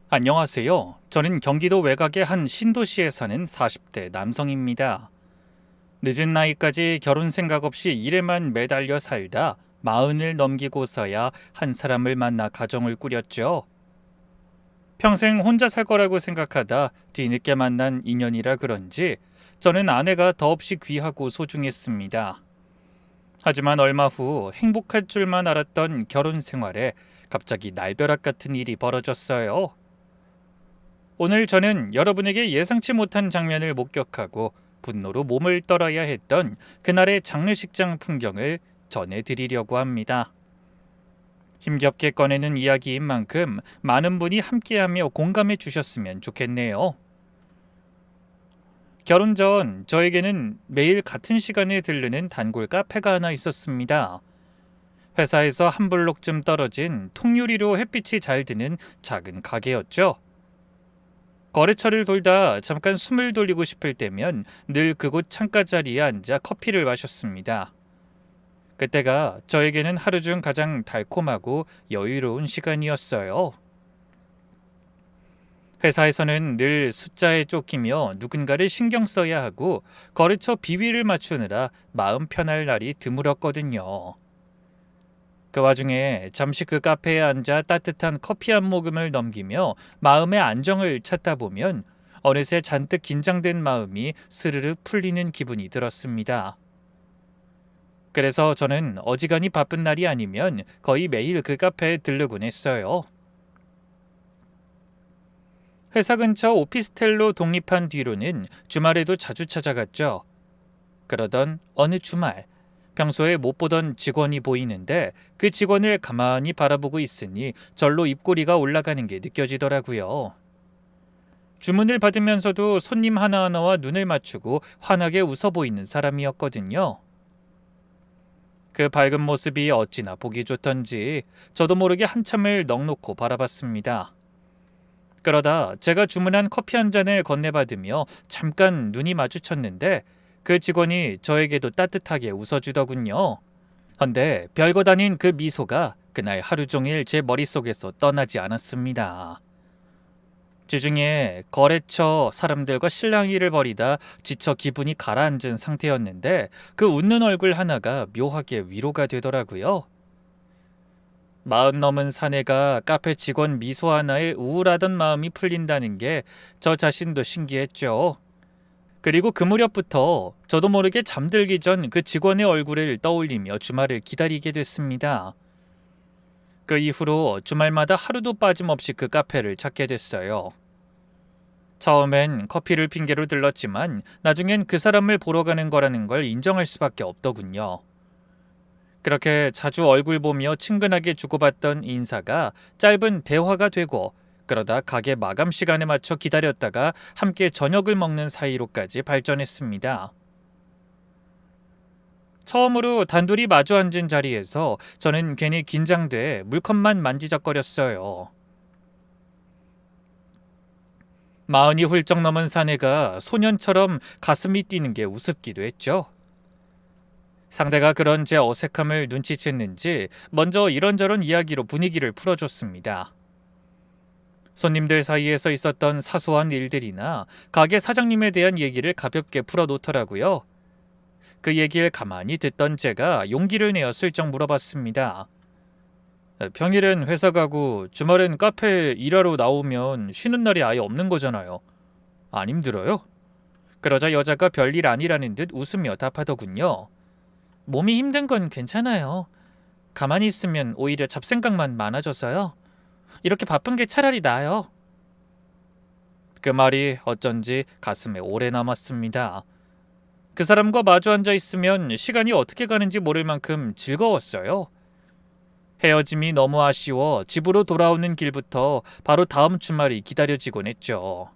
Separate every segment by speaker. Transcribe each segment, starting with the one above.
Speaker 1: 안녕하세요. 저는 경기도 외곽의 한 신도시에 사는 40대 남성입니다. 늦은 나이까지 결혼 생각 없이 일에만 매달려 살다 40을 넘기고서야 한 사람을 만나 가정을 꾸렸죠. 평생 혼자 살 거라고 생각하다 뒤늦게 만난 인연이라 그런지 저는 아내가 더없이 귀하고 소중했습니다. 하지만 얼마 후 행복할 줄만 알았던 결혼 생활에 갑자기 날벼락 같은 일이 벌어졌어요. 오늘 저는 여러분에게 예상치 못한 장면을 목격하고 분노로 몸을 떨어야 했던 그날의 장례식장 풍경을 전해드리려고 합니다. 힘겹게 꺼내는 이야기인 만큼 많은 분이 함께하며 공감해 주셨으면 좋겠네요. 결혼 전 저에게는 매일 같은 시간에 들르는 단골 카페가 하나 있었습니다. 회사에서 한 블록쯤 떨어진 통유리로 햇빛이 잘 드는 작은 가게였죠. 거래처를 돌다 잠깐 숨을 돌리고 싶을 때면 늘 그곳 창가 자리에 앉아 커피를 마셨습니다. 그때가 저에게는 하루 중 가장 달콤하고 여유로운 시간이었어요. 회사에서는 늘 숫자에 쫓기며 누군가를 신경 써야 하고 거래처 비위를 맞추느라 마음 편할 날이 드물었거든요. 그 와중에 잠시 그 카페에 앉아 따뜻한 커피 한 모금을 넘기며 마음의 안정을 찾다 보면 어느새 잔뜩 긴장된 마음이 스르르 풀리는 기분이 들었습니다. 그래서 저는 어지간히 바쁜 날이 아니면 거의 매일 그 카페에 들르곤 했어요. 회사 근처 오피스텔로 독립한 뒤로는 주말에도 자주 찾아갔죠. 그러던 어느 주말, 평소에 못 보던 직원이 보이는데 그 직원을 가만히 바라보고 있으니 절로 입꼬리가 올라가는 게 느껴지더라고요. 주문을 받으면서도 손님 하나하나와 눈을 맞추고 환하게 웃어 보이는 사람이었거든요. 그 밝은 모습이 어찌나 보기 좋던지 저도 모르게 한참을 넋놓고 바라봤습니다. 그러다 제가 주문한 커피 한 잔을 건네받으며 잠깐 눈이 마주쳤는데 그 직원이 저에게도 따뜻하게 웃어주더군요. 헌데 별것 아닌 그 미소가 그날 하루 종일 제 머릿속에서 떠나지 않았습니다. 주중에 거래처 사람들과 실랑이를 벌이다 지쳐 기분이 가라앉은 상태였는데 그 웃는 얼굴 하나가 묘하게 위로가 되더라고요. 40 넘은 사내가 카페 직원 미소 하나에 우울하던 마음이 풀린다는 게 저 자신도 신기했죠. 그리고 그 무렵부터 저도 모르게 잠들기 전 그 직원의 얼굴을 떠올리며 주말을 기다리게 됐습니다. 그 이후로 주말마다 하루도 빠짐없이 그 카페를 찾게 됐어요. 처음엔 커피를 핑계로 들렀지만 나중엔 그 사람을 보러 가는 거라는 걸 인정할 수밖에 없더군요. 그렇게 자주 얼굴 보며 친근하게 주고받던 인사가 짧은 대화가 되고 그러다 가게 마감 시간에 맞춰 기다렸다가 함께 저녁을 먹는 사이로까지 발전했습니다. 처음으로 단둘이 마주 앉은 자리에서 저는 괜히 긴장돼 물컵만 만지작거렸어요. 40이 훌쩍 넘은 사내가 소년처럼 가슴이 뛰는 게 우습기도 했죠. 상대가 그런 제 어색함을 눈치챘는지 먼저 이런저런 이야기로 분위기를 풀어줬습니다. 손님들 사이에서 있었던 사소한 일들이나 가게 사장님에 대한 얘기를 가볍게 풀어놓더라고요. 그 얘기를 가만히 듣던 제가 용기를 내어 슬쩍 물어봤습니다. 평일엔 회사 가고 주말엔 카페 일하러 나오면 쉬는 날이 아예 없는 거잖아요. 안 힘들어요? 그러자 여자가 별일 아니라는 듯 웃으며 답하더군요. 몸이 힘든 건 괜찮아요. 가만히 있으면 오히려 잡생각만 많아져서요. 이렇게 바쁜 게 차라리 나아요. 그 말이 어쩐지 가슴에 오래 남았습니다. 그 사람과 마주 앉아 있으면 시간이 어떻게 가는지 모를 만큼 즐거웠어요. 헤어짐이 너무 아쉬워 집으로 돌아오는 길부터 바로 다음 주말이 기다려지곤 했죠.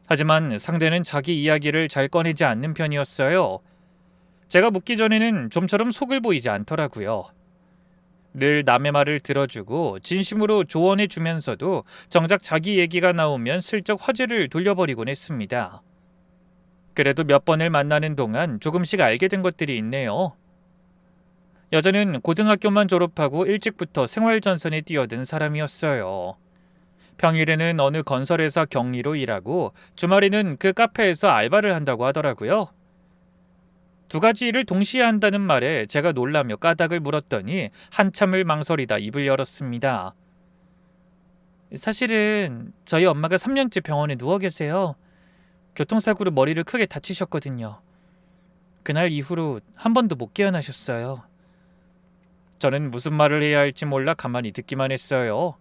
Speaker 1: 하지만 상대는 자기 이야기를 잘 꺼내지 않는 편이었어요. 제가 묻기 전에는 좀처럼 속을 보이지 않더라고요. 늘 남의 말을 들어주고 진심으로 조언해 주면서도 정작 자기 얘기가 나오면 슬쩍 화제를 돌려버리곤 했습니다. 그래도 몇 번을 만나는 동안 조금씩 알게 된 것들이 있네요. 여자는 고등학교만 졸업하고 일찍부터 생활전선에 뛰어든 사람이었어요. 평일에는 어느 건설회사 격리로 일하고 주말에는 그 카페에서 알바를 한다고 하더라고요. 두 가지 일을 동시에 한다는 말에 제가 놀라며 까닭을 물었더니 한참을 망설이다 입을 열었습니다. 사실은 저희 엄마가 3년째 병원에 누워 계세요. 교통사고로 머리를 크게 다치셨거든요. 그날 이후로 한 번도 못 깨어나셨어요. 저는 무슨 말을 해야 할지 몰라 가만히 듣기만 했어요.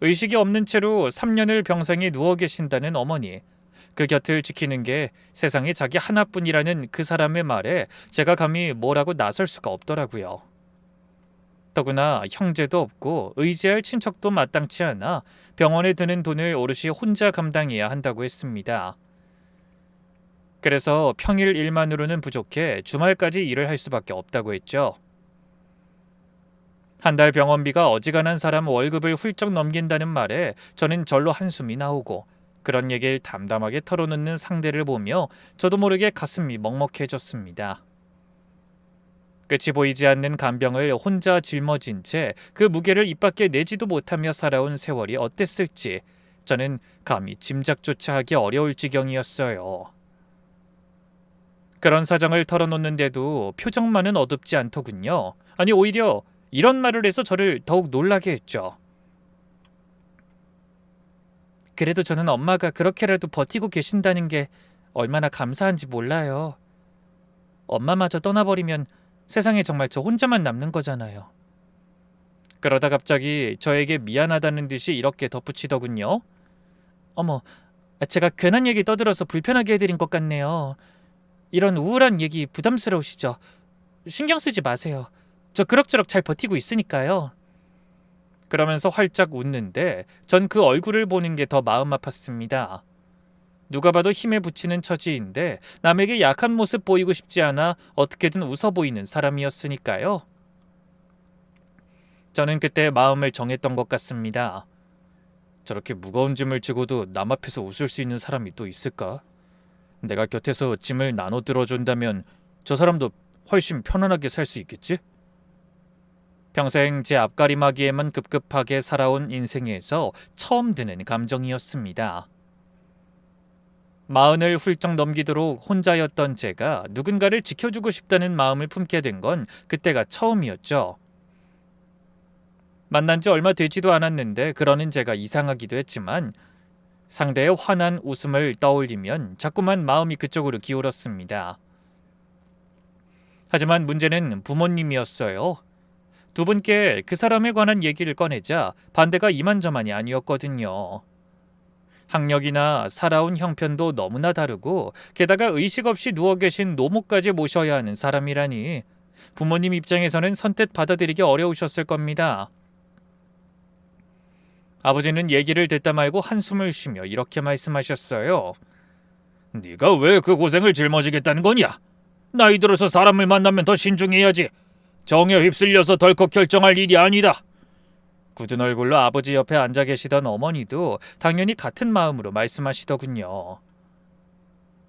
Speaker 1: 의식이 없는 채로 3년을 병상에 누워 계신다는 어머니. 그 곁을 지키는 게 세상에 자기 하나뿐이라는 그 사람의 말에 제가 감히 뭐라고 나설 수가 없더라고요. 더구나 형제도 없고 의지할 친척도 마땅치 않아 병원에 드는 돈을 오롯이 혼자 감당해야 한다고 했습니다. 그래서 평일 일만으로는 부족해 주말까지 일을 할 수밖에 없다고 했죠. 한 달 병원비가 어지간한 사람 월급을 훌쩍 넘긴다는 말에 저는 절로 한숨이 나오고 그런 얘기를 담담하게 털어놓는 상대를 보며 저도 모르게 가슴이 먹먹해졌습니다. 끝이 보이지 않는 간병을 혼자 짊어진 채 그 무게를 입 밖에 내지도 못하며 살아온 세월이 어땠을지 저는 감히 짐작조차 하기 어려울 지경이었어요. 그런 사정을 털어놓는데도 표정만은 어둡지 않더군요. 아니 오히려 이런 말을 해서 저를 더욱 놀라게 했죠. 그래도 저는 엄마가 그렇게라도 버티고 계신다는 게 얼마나 감사한지 몰라요. 엄마마저 떠나버리면 세상에 정말 저 혼자만 남는 거잖아요. 그러다 갑자기 저에게 미안하다는 듯이 이렇게 덧붙이더군요. 어머, 제가 괜한 얘기 떠들어서 불편하게 해드린 것 같네요. 이런 우울한 얘기 부담스러우시죠? 신경 쓰지 마세요. 저 그럭저럭 잘 버티고 있으니까요. 그러면서 활짝 웃는데 전 그 얼굴을 보는 게 더 마음 아팠습니다. 누가 봐도 힘에 부치는 처지인데 남에게 약한 모습 보이고 싶지 않아 어떻게든 웃어 보이는 사람이었으니까요. 저는 그때 마음을 정했던 것 같습니다. 저렇게 무거운 짐을 지고도 남 앞에서 웃을 수 있는 사람이 또 있을까? 내가 곁에서 짐을 나눠 들어준다면 저 사람도 훨씬 편안하게 살 수 있겠지? 평생 제 앞가림하기에만 급급하게 살아온 인생에서 처음 드는 감정이었습니다. 40을 훌쩍 넘기도록 혼자였던 제가 누군가를 지켜주고 싶다는 마음을 품게 된 건 그때가 처음이었죠. 만난 지 얼마 되지도 않았는데 그러는 제가 이상하기도 했지만 상대의 환한 웃음을 떠올리면 자꾸만 마음이 그쪽으로 기울었습니다. 하지만 문제는 부모님이었어요. 두 분께 그 사람에 관한 얘기를 꺼내자 반대가 이만저만이 아니었거든요. 학력이나 살아온 형편도 너무나 다르고 게다가 의식 없이 누워 계신 노모까지 모셔야 하는 사람이라니 부모님 입장에서는 선뜻 받아들이기 어려우셨을 겁니다. 아버지는 얘기를 듣다 말고 한숨을 쉬며 이렇게 말씀하셨어요. 네가 왜 그 고생을 짊어지겠다는 거냐? 나이 들어서 사람을 만나면 더 신중해야지. 정에 휩쓸려서 덜컥 결정할 일이 아니다. 굳은 얼굴로 아버지 옆에 앉아 계시던 어머니도 당연히 같은 마음으로 말씀하시더군요.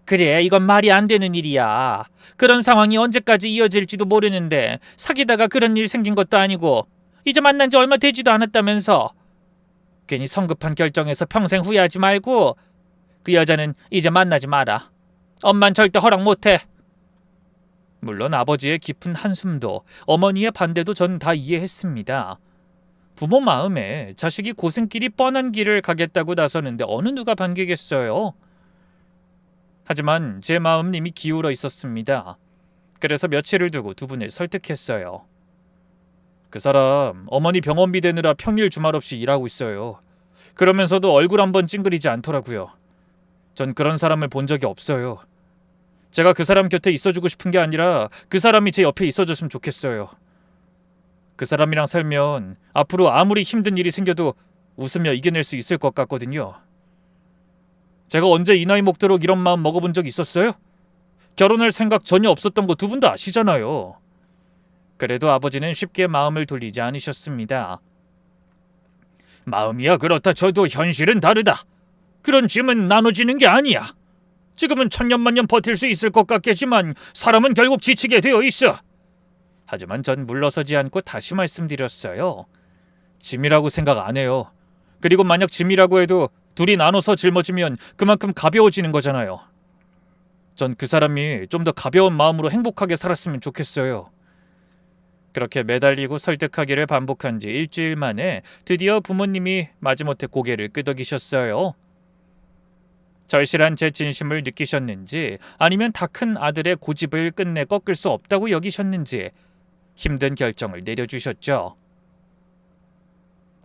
Speaker 1: 그래, 이건 말이 안 되는 일이야. 그런 상황이 언제까지 이어질지도 모르는데 사귀다가 그런 일 생긴 것도 아니고 이제 만난 지 얼마 되지도 않았다면서. 괜히 성급한 결정에서 평생 후회하지 말고 그 여자는 이제 만나지 마라. 엄만 절대 허락 못해. 물론 아버지의 깊은 한숨도 어머니의 반대도 전 다 이해했습니다. 부모 마음에 자식이 고생길이 뻔한 길을 가겠다고 나서는데 어느 누가 반기겠어요. 하지만 제 마음 이미 기울어 있었습니다. 그래서 며칠을 두고 두 분을 설득했어요. 그 사람 어머니 병원비 대느라 평일 주말 없이 일하고 있어요. 그러면서도 얼굴 한번 찡그리지 않더라고요. 전 그런 사람을 본 적이 없어요. 제가 그 사람 곁에 있어주고 싶은 게 아니라 그 사람이 제 옆에 있어줬으면 좋겠어요. 그 사람이랑 살면 앞으로 아무리 힘든 일이 생겨도 웃으며 이겨낼 수 있을 것 같거든요. 제가 언제 이 나이 먹도록 이런 마음 먹어본 적 있었어요? 결혼할 생각 전혀 없었던 거 두 분 다 아시잖아요. 그래도 아버지는 쉽게 마음을 돌리지 않으셨습니다. 마음이야 그렇다 쳐도 현실은 다르다. 그런 짐은 나눠지는 게 아니야. 지금은 천년만년 버틸 수 있을 것 같겠지만 사람은 결국 지치게 되어 있어. 하지만 전 물러서지 않고 다시 말씀드렸어요. 짐이라고 생각 안 해요. 그리고 만약 짐이라고 해도 둘이 나눠서 짊어지면 그만큼 가벼워지는 거잖아요. 전 그 사람이 좀 더 가벼운 마음으로 행복하게 살았으면 좋겠어요. 그렇게 매달리고 설득하기를 반복한 지 일주일 만에 드디어 부모님이 마지못해 고개를 끄덕이셨어요. 절실한 제 진심을 느끼셨는지 아니면 다 큰 아들의 고집을 끝내 꺾을 수 없다고 여기셨는지 힘든 결정을 내려주셨죠.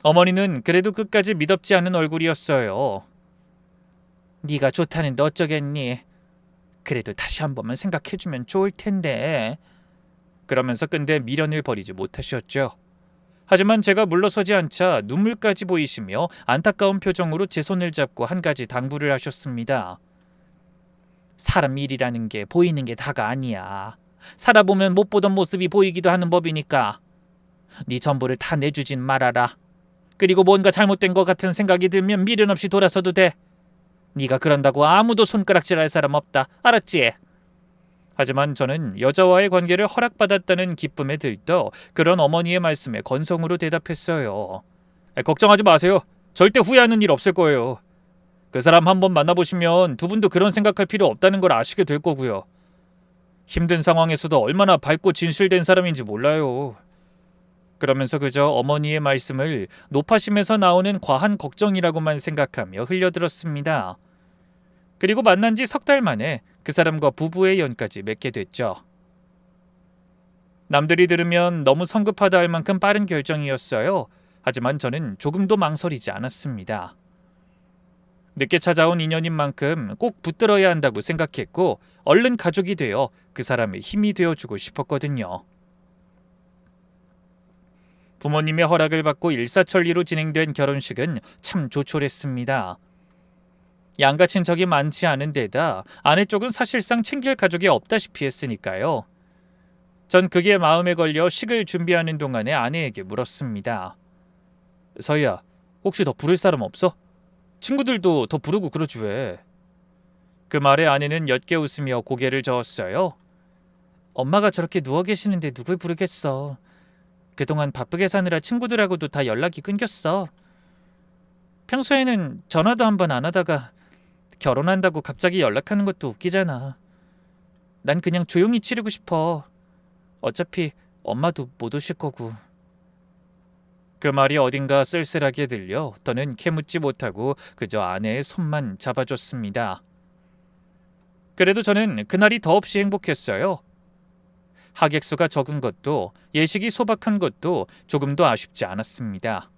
Speaker 1: 어머니는 그래도 끝까지 미덥지 않은 얼굴이었어요. 네가 좋다는데 어쩌겠니? 그래도 다시 한 번만 생각해주면 좋을 텐데. 그러면서 끈대 미련을 버리지 못하셨죠. 하지만 제가 물러서지 않자 눈물까지 보이시며 안타까운 표정으로 제 손을 잡고 한 가지 당부를 하셨습니다. 사람 일이라는 게 보이는 게 다가 아니야. 살아보면 못 보던 모습이 보이기도 하는 법이니까 네 전부를 다 내주진 말아라. 그리고 뭔가 잘못된 것 같은 생각이 들면 미련 없이 돌아서도 돼. 네가 그런다고 아무도 손가락질할 사람 없다. 알았지? 하지만 저는 여자와의 관계를 허락받았다는 기쁨에 들떠 그런 어머니의 말씀에 건성으로 대답했어요. 걱정하지 마세요. 절대 후회하는 일 없을 거예요. 그 사람 한번 만나보시면 두 분도 그런 생각할 필요 없다는 걸 아시게 될 거고요. 힘든 상황에서도 얼마나 밝고 진실된 사람인지 몰라요. 그러면서 그저 어머니의 말씀을 노파심에서 나오는 과한 걱정이라고만 생각하며 흘려들었습니다. 그리고 만난 지 석 달 만에 그 사람과 부부의 연까지 맺게 됐죠. 남들이 들으면 너무 성급하다 할 만큼 빠른 결정이었어요. 하지만 저는 조금도 망설이지 않았습니다. 늦게 찾아온 인연인 만큼 꼭 붙들어야 한다고 생각했고 얼른 가족이 되어 그 사람의 힘이 되어주고 싶었거든요. 부모님의 허락을 받고 일사천리로 진행된 결혼식은 참 조촐했습니다. 양가 친척이 많지 않은 데다 아내 쪽은 사실상 챙길 가족이 없다시피 했으니까요. 전 그게 마음에 걸려 식을 준비하는 동안에 아내에게 물었습니다. 서희야, 혹시 더 부를 사람 없어? 친구들도 더 부르고 그러지 왜? 그 말에 아내는 옅게 웃으며 고개를 저었어요. 엄마가 저렇게 누워 계시는데 누굴 부르겠어. 그동안 바쁘게 사느라 친구들하고도 다 연락이 끊겼어. 평소에는 전화도 한 번 안 하다가 결혼한다고 갑자기 연락하는 것도 웃기잖아. 난 그냥 조용히 치르고 싶어. 어차피 엄마도 못 오실 거고. 그 말이 어딘가 쓸쓸하게 들려 더는 캐묻지 못하고 그저 아내의 손만 잡아줬습니다. 그래도 저는 그날이 더없이 행복했어요. 하객수가 적은 것도 예식이 소박한 것도 조금도 아쉽지 않았습니다.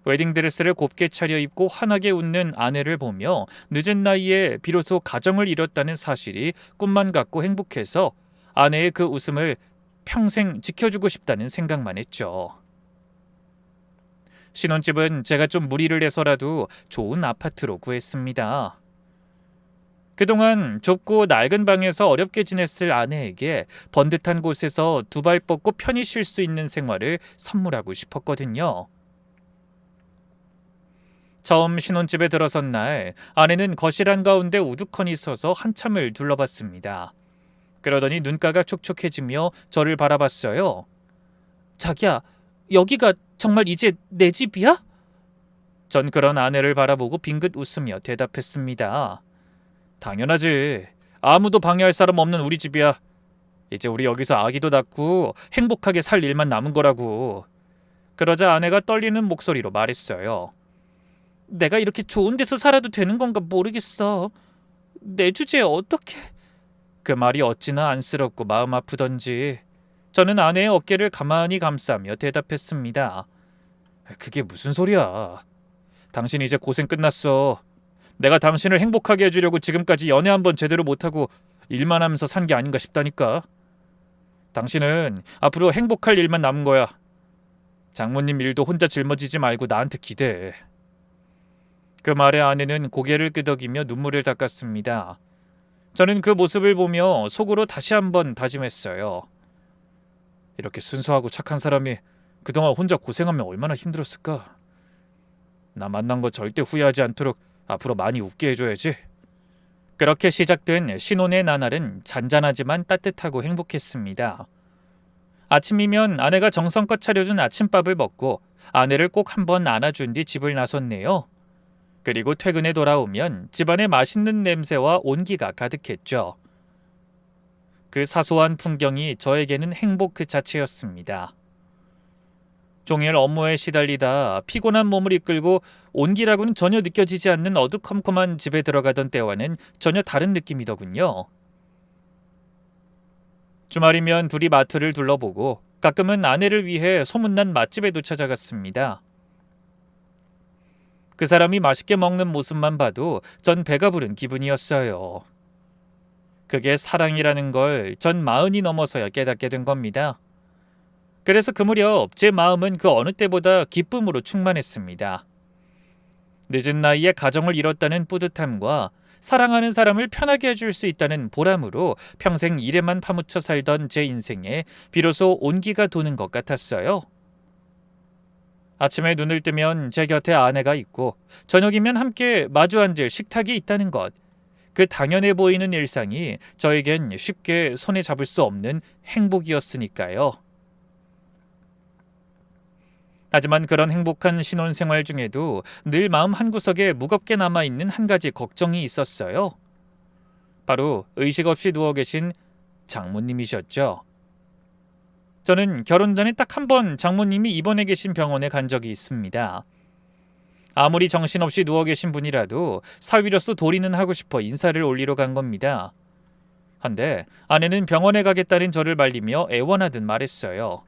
Speaker 1: 웨딩드레스를 곱게 차려입고 환하게 웃는 아내를 보며 늦은 나이에 비로소 가정을 이뤘다는 사실이 꿈만 같고 행복해서 아내의 그 웃음을 평생 지켜주고 싶다는 생각만 했죠. 신혼집은 제가 좀 무리를 해서라도 좋은 아파트로 구했습니다. 그동안 좁고 낡은 방에서 어렵게 지냈을 아내에게 번듯한 곳에서 두 발 뻗고 편히 쉴 수 있는 생활을 선물하고 싶었거든요. 처음 신혼집에 들어선 날 아내는 거실 한가운데 우두커니 서서 한참을 둘러봤습니다. 그러더니 눈가가 촉촉해지며 저를 바라봤어요. 자기야, 여기가 정말 이제 내 집이야? 전 그런 아내를 바라보고 빙긋 웃으며 대답했습니다. 당연하지. 아무도 방해할 사람 없는 우리 집이야. 이제 우리 여기서 아기도 낳고 행복하게 살 일만 남은 거라고. 그러자 아내가 떨리는 목소리로 말했어요. 내가 이렇게 좋은 데서 살아도 되는 건가 모르겠어. 내 주제에 어떻게... 그 말이 어찌나 안쓰럽고 마음 아프던지 저는 아내의 어깨를 가만히 감싸며 대답했습니다. 그게 무슨 소리야. 당신 이제 고생 끝났어. 내가 당신을 행복하게 해주려고 지금까지 연애 한번 제대로 못하고 일만 하면서 산 게 아닌가 싶다니까. 당신은 앞으로 행복할 일만 남은 거야. 장모님 일도 혼자 짊어지지 말고 나한테 기대해. 그 말에 아내는 고개를 끄덕이며 눈물을 닦았습니다. 저는 그 모습을 보며 속으로 다시 한번 다짐했어요. 이렇게 순수하고 착한 사람이 그동안 혼자 고생하면 얼마나 힘들었을까. 나 만난 거 절대 후회하지 않도록 앞으로 많이 웃게 해줘야지. 그렇게 시작된 신혼의 나날은 잔잔하지만 따뜻하고 행복했습니다. 아침이면 아내가 정성껏 차려준 아침밥을 먹고 아내를 꼭 한번 안아준 뒤 집을 나섰네요. 그리고 퇴근에 돌아오면 집안에 맛있는 냄새와 온기가 가득했죠. 그 사소한 풍경이 저에게는 행복 그 자체였습니다. 종일 업무에 시달리다 피곤한 몸을 이끌고 온기라고는 전혀 느껴지지 않는 어두컴컴한 집에 들어가던 때와는 전혀 다른 느낌이더군요. 주말이면 둘이 마트를 둘러보고 가끔은 아내를 위해 소문난 맛집에도 찾아갔습니다. 그 사람이 맛있게 먹는 모습만 봐도 전 배가 부른 기분이었어요. 그게 사랑이라는 걸 전 40이 넘어서야 깨닫게 된 겁니다. 그래서 그 무렵 제 마음은 그 어느 때보다 기쁨으로 충만했습니다. 늦은 나이에 가정을 이뤘다는 뿌듯함과 사랑하는 사람을 편하게 해줄 수 있다는 보람으로 평생 일에만 파묻혀 살던 제 인생에 비로소 온기가 도는 것 같았어요. 아침에 눈을 뜨면 제 곁에 아내가 있고 저녁이면 함께 마주 앉을 식탁이 있다는 것. 그 당연해 보이는 일상이 저에겐 쉽게 손에 잡을 수 없는 행복이었으니까요. 하지만 그런 행복한 신혼생활 중에도 늘 마음 한구석에 무겁게 남아있는 한 가지 걱정이 있었어요. 바로 의식 없이 누워 계신 장모님이셨죠. 저는 결혼 전에 딱 한 번 장모님이 입원해 계신 병원에 간 적이 있습니다. 아무리 정신없이 누워 계신 분이라도 사위로서 도리는 하고 싶어 인사를 올리러 간 겁니다. 한데 아내는 병원에 가겠다는 저를 말리며 애원하듯 말했어요.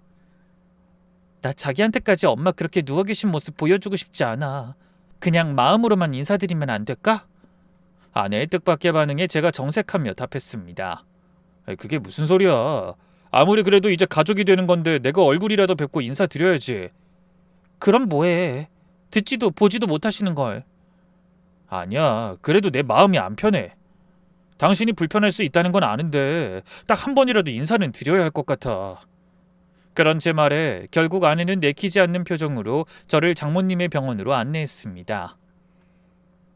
Speaker 1: 나 자기한테까지 엄마 그렇게 누워 계신 모습 보여주고 싶지 않아. 그냥 마음으로만 인사드리면 안 될까? 아내의 뜻밖의 반응에 제가 정색하며 답했습니다. 그게 무슨 소리야. 아무리 그래도 이제 가족이 되는 건데 내가 얼굴이라도 뵙고 인사드려야지. 그럼 뭐해. 듣지도 보지도 못하시는 걸. 아니야. 그래도 내 마음이 안 편해. 당신이 불편할 수 있다는 건 아는데 딱 한 번이라도 인사는 드려야 할 것 같아. 그런 제 말에 결국 아내는 내키지 않는 표정으로 저를 장모님의 병원으로 안내했습니다.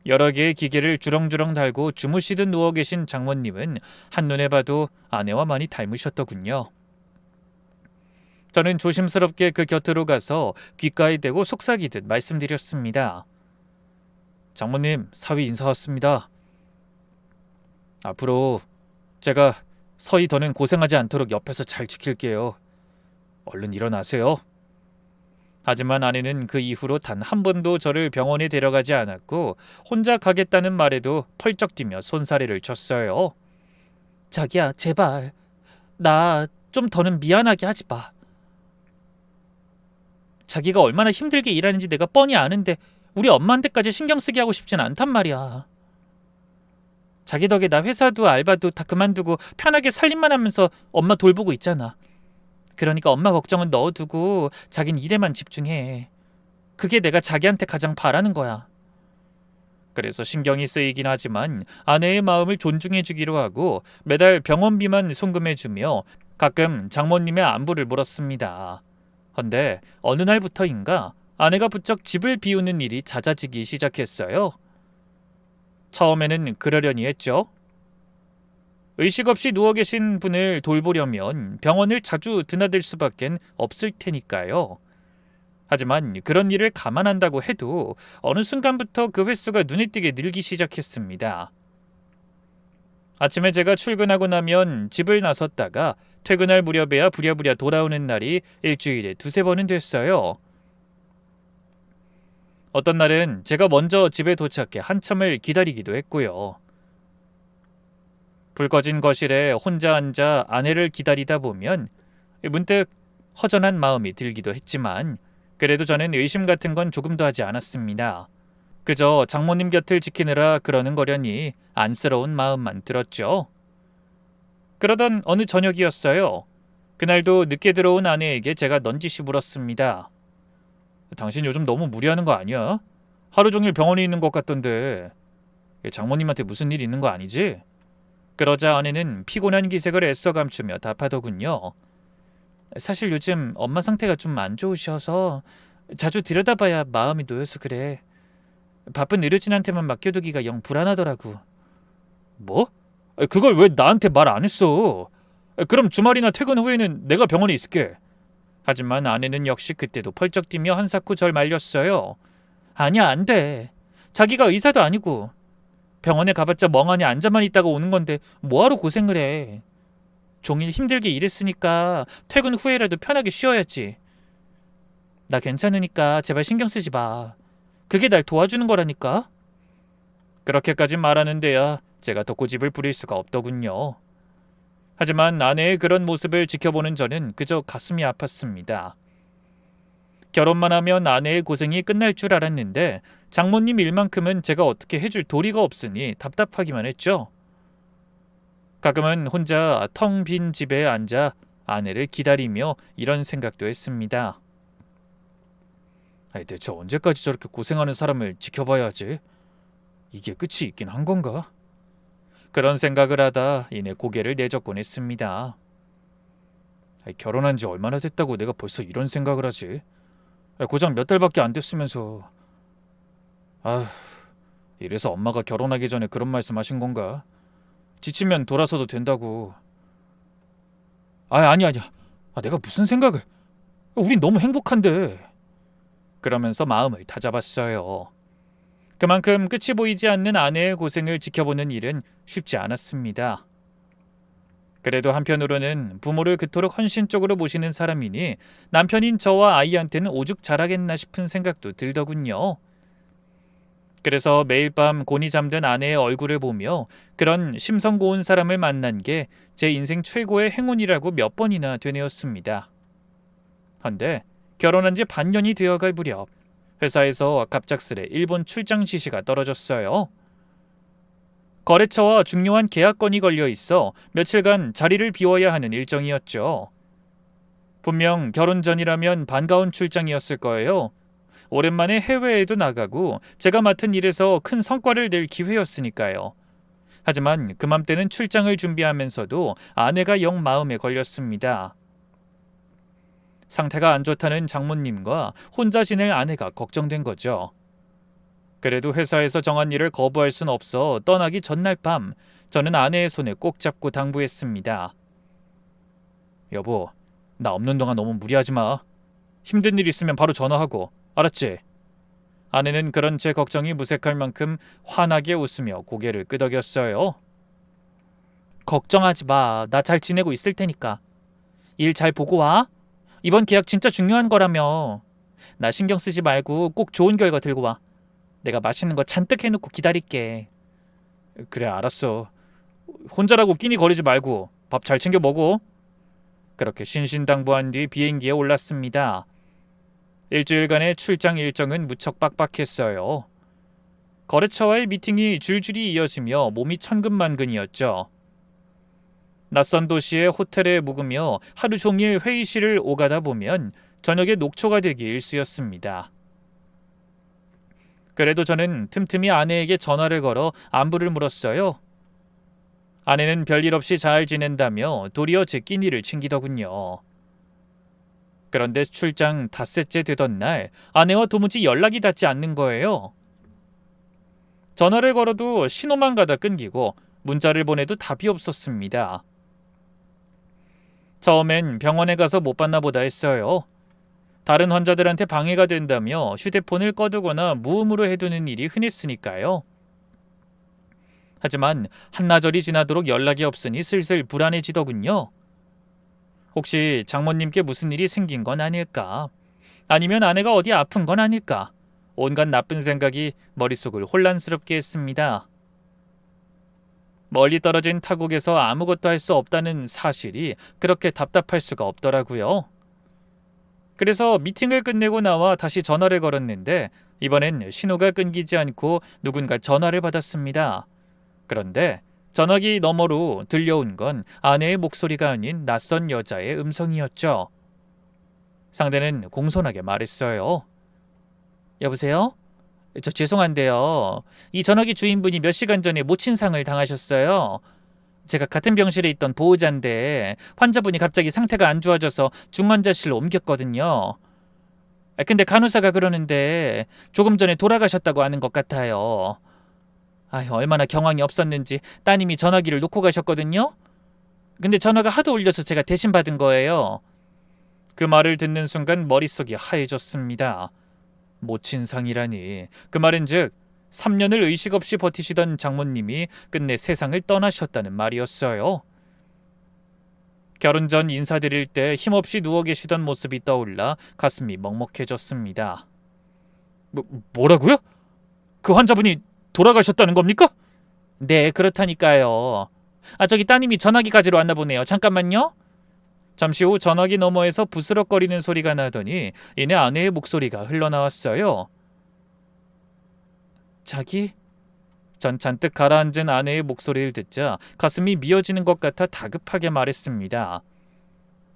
Speaker 1: 여러 개의 기계를 주렁주렁 달고 주무시듯 누워 계신 장모님은 한눈에 봐도 아내와 많이 닮으셨더군요. 저는 조심스럽게 그 곁으로 가서 귓가에 대고 속삭이듯 말씀드렸습니다. 장모님, 사위 인사 왔습니다. 앞으로 제가 서희 더는 고생하지 않도록 옆에서 잘 지킬게요. 얼른 일어나세요. 하지만 아내는 그 이후로 단 한 번도 저를 병원에 데려가지 않았고 혼자 가겠다는 말에도 펄쩍 뛰며 손사래를 쳤어요. 자기야, 제발. 나 좀 더는 미안하게 하지 마. 자기가 얼마나 힘들게 일하는지 내가 뻔히 아는데 우리 엄마한테까지 신경 쓰게 하고 싶진 않단 말이야. 자기 덕에 나 회사도 알바도 다 그만두고 편하게 살림만 하면서 엄마 돌보고 있잖아. 그러니까 엄마 걱정은 넣어두고 자긴 일에만 집중해. 그게 내가 자기한테 가장 바라는 거야. 그래서 신경이 쓰이긴 하지만 아내의 마음을 존중해주기로 하고 매달 병원비만 송금해주며 가끔 장모님의 안부를 물었습니다. 헌데 어느 날부터인가 아내가 부쩍 집을 비우는 일이 잦아지기 시작했어요. 처음에는 그러려니 했죠. 의식 없이 누워 계신 분을 돌보려면 병원을 자주 드나들 수밖엔 없을 테니까요. 하지만 그런 일을 감안한다고 해도 어느 순간부터 그 횟수가 눈에 띄게 늘기 시작했습니다. 아침에 제가 출근하고 나면 집을 나섰다가 퇴근할 무렵에야 부랴부랴 돌아오는 날이 일주일에 두세 번은 됐어요. 어떤 날은 제가 먼저 집에 도착해 한참을 기다리기도 했고요. 불 꺼진 거실에 혼자 앉아 아내를 기다리다 보면 문득 허전한 마음이 들기도 했지만 그래도 저는 의심 같은 건 조금도 하지 않았습니다. 그저 장모님 곁을 지키느라 그러는 거려니 안쓰러운 마음만 들었죠. 그러던 어느 저녁이었어요. 그날도 늦게 들어온 아내에게 제가 넌지시 물었습니다. 당신 요즘 너무 무리하는 거 아니야? 하루 종일 병원에 있는 것 같던데 장모님한테 무슨 일 있는 거 아니지? 그러자 아내는 피곤한 기색을 애써 감추며 답하더군요. 사실 요즘 엄마 상태가 좀 안 좋으셔서 자주 들여다봐야 마음이 놓여서 그래. 바쁜 의료진한테만 맡겨두기가 영 불안하더라고. 뭐? 그걸 왜 나한테 말 안 했어? 그럼 주말이나 퇴근 후에는 내가 병원에 있을게. 하지만 아내는 역시 그때도 펄쩍 뛰며 한사코 절 말렸어요. 아니야, 안 돼. 자기가 의사도 아니고 병원에 가봤자 멍하니 앉아만 있다가 오는 건데 뭐하러 고생을 해. 종일 힘들게 일했으니까 퇴근 후에라도 편하게 쉬어야지. 나 괜찮으니까 제발 신경 쓰지 마. 그게 날 도와주는 거라니까. 그렇게까지 말하는데야 제가 더 고집을 부릴 수가 없더군요. 하지만 아내의 그런 모습을 지켜보는 저는 그저 가슴이 아팠습니다. 결혼만 하면 아내의 고생이 끝날 줄 알았는데 장모님 일만큼은 제가 어떻게 해줄 도리가 없으니 답답하기만 했죠. 가끔은 혼자 텅 빈 집에 앉아 아내를 기다리며 이런 생각도 했습니다. 대체 언제까지 저렇게 고생하는 사람을 지켜봐야 하지? 이게 끝이 있긴 한 건가? 그런 생각을 하다 이내 고개를 내젓곤 했습니다. 결혼한 지 얼마나 됐다고 내가 벌써 이런 생각을 하지? 고작 몇 달밖에 안 됐으면서. 이래서 엄마가 결혼하기 전에 그런 말씀하신 건가? 지치면 돌아서도 된다고. 아니야. 내가 무슨 생각을. 우린 너무 행복한데. 그러면서 마음을 다잡았어요. 그만큼 끝이 보이지 않는 아내의 고생을 지켜보는 일은 쉽지 않았습니다. 그래도 한편으로는 부모를 그토록 헌신적으로 모시는 사람이니 남편인 저와 아이한테는 오죽 잘하겠나 싶은 생각도 들더군요. 그래서 매일 밤 곤히 잠든 아내의 얼굴을 보며 그런 심성 고운 사람을 만난 게 제 인생 최고의 행운이라고 몇 번이나 되뇌었습니다. 헌데 결혼한 지 반년이 되어갈 무렵 회사에서 갑작스레 일본 출장 지시가 떨어졌어요. 거래처와 중요한 계약건이 걸려 있어 며칠간 자리를 비워야 하는 일정이었죠. 분명 결혼 전이라면 반가운 출장이었을 거예요. 오랜만에 해외에도 나가고 제가 맡은 일에서 큰 성과를 낼 기회였으니까요. 하지만 그맘때는 출장을 준비하면서도 아내가 영 마음에 걸렸습니다. 상태가 안 좋다는 장모님과 혼자 지낼 아내가 걱정된 거죠. 그래도 회사에서 정한 일을 거부할 순 없어 떠나기 전날 밤 저는 아내의 손을 꼭 잡고 당부했습니다. 여보, 나 없는 동안 너무 무리하지 마. 힘든 일 있으면 바로 전화하고, 알았지? 아내는 그런 제 걱정이 무색할 만큼 환하게 웃으며 고개를 끄덕였어요. 걱정하지 마. 나 잘 지내고 있을 테니까. 일 잘 보고 와. 이번 계약 진짜 중요한 거라며. 나 신경 쓰지 말고 꼭 좋은 결과 들고 와. 내가 맛있는 거 잔뜩 해놓고 기다릴게. 그래, 알았어. 혼자라고 끼니 거리지 말고 밥 잘 챙겨 먹어. 그렇게 신신당부한 뒤 비행기에 올랐습니다. 일주일간의 출장 일정은 무척 빡빡했어요. 거래처와의 미팅이 줄줄이 이어지며 몸이 천근만근이었죠. 낯선 도시의 호텔에 묵으며 하루 종일 회의실을 오가다 보면 저녁에 녹초가 되기 일쑤였습니다. 그래도 저는 틈틈이 아내에게 전화를 걸어 안부를 물었어요. 아내는 별일 없이 잘 지낸다며 도리어 제 끼니를 챙기더군요. 그런데 출장 닷새째 되던 날 아내와 도무지 연락이 닿지 않는 거예요. 전화를 걸어도 신호만 가다 끊기고 문자를 보내도 답이 없었습니다. 처음엔 병원에 가서 못 봤나 보다 했어요. 다른 환자들한테 방해가 된다며 휴대폰을 꺼두거나 무음으로 해두는 일이 흔했으니까요. 하지만 한나절이 지나도록 연락이 없으니 슬슬 불안해지더군요. 혹시 장모님께 무슨 일이 생긴 건 아닐까? 아니면 아내가 어디 아픈 건 아닐까? 온갖 나쁜 생각이 머릿속을 혼란스럽게 했습니다. 멀리 떨어진 타국에서 아무것도 할 수 없다는 사실이 그렇게 답답할 수가 없더라고요. 그래서 미팅을 끝내고 나와 다시 전화를 걸었는데 이번엔 신호가 끊기지 않고 누군가 전화를 받았습니다. 그런데 전화기 너머로 들려온 건 아내의 목소리가 아닌 낯선 여자의 음성이었죠. 상대는 공손하게 말했어요. 여보세요? 저 죄송한데요. 이 전화기 주인분이 몇 시간 전에 모친상을 당하셨어요. 제가 같은 병실에 있던 보호자인데 환자분이 갑자기 상태가 안 좋아져서 중환자실로 옮겼거든요. 근데 간호사가 그러는데 조금 전에 돌아가셨다고 하는 것 같아요. 얼마나 경황이 없었는지 따님이 전화기를 놓고 가셨거든요. 근데 전화가 하도 울려서 제가 대신 받은 거예요. 그 말을 듣는 순간 머릿속이 하얘졌습니다. 모친상이라니. 그 말은즉 3년을 의식 없이 버티시던 장모님이 끝내 세상을 떠나셨다는 말이었어요. 결혼 전 인사드릴 때 힘없이 누워 계시던 모습이 떠올라 가슴이 먹먹해졌습니다. 뭐라고요? 그 환자분이 돌아가셨다는 겁니까? 네, 그렇다니까요. 저기 따님이 전화기 가지러 왔나 보네요. 잠깐만요. 잠시 후 전화기 너머에서 부스럭거리는 소리가 나더니 이내 아내의 목소리가 흘러나왔어요. 자기? 전 잔뜩 가라앉은 아내의 목소리를 듣자 가슴이 미어지는 것 같아 다급하게 말했습니다.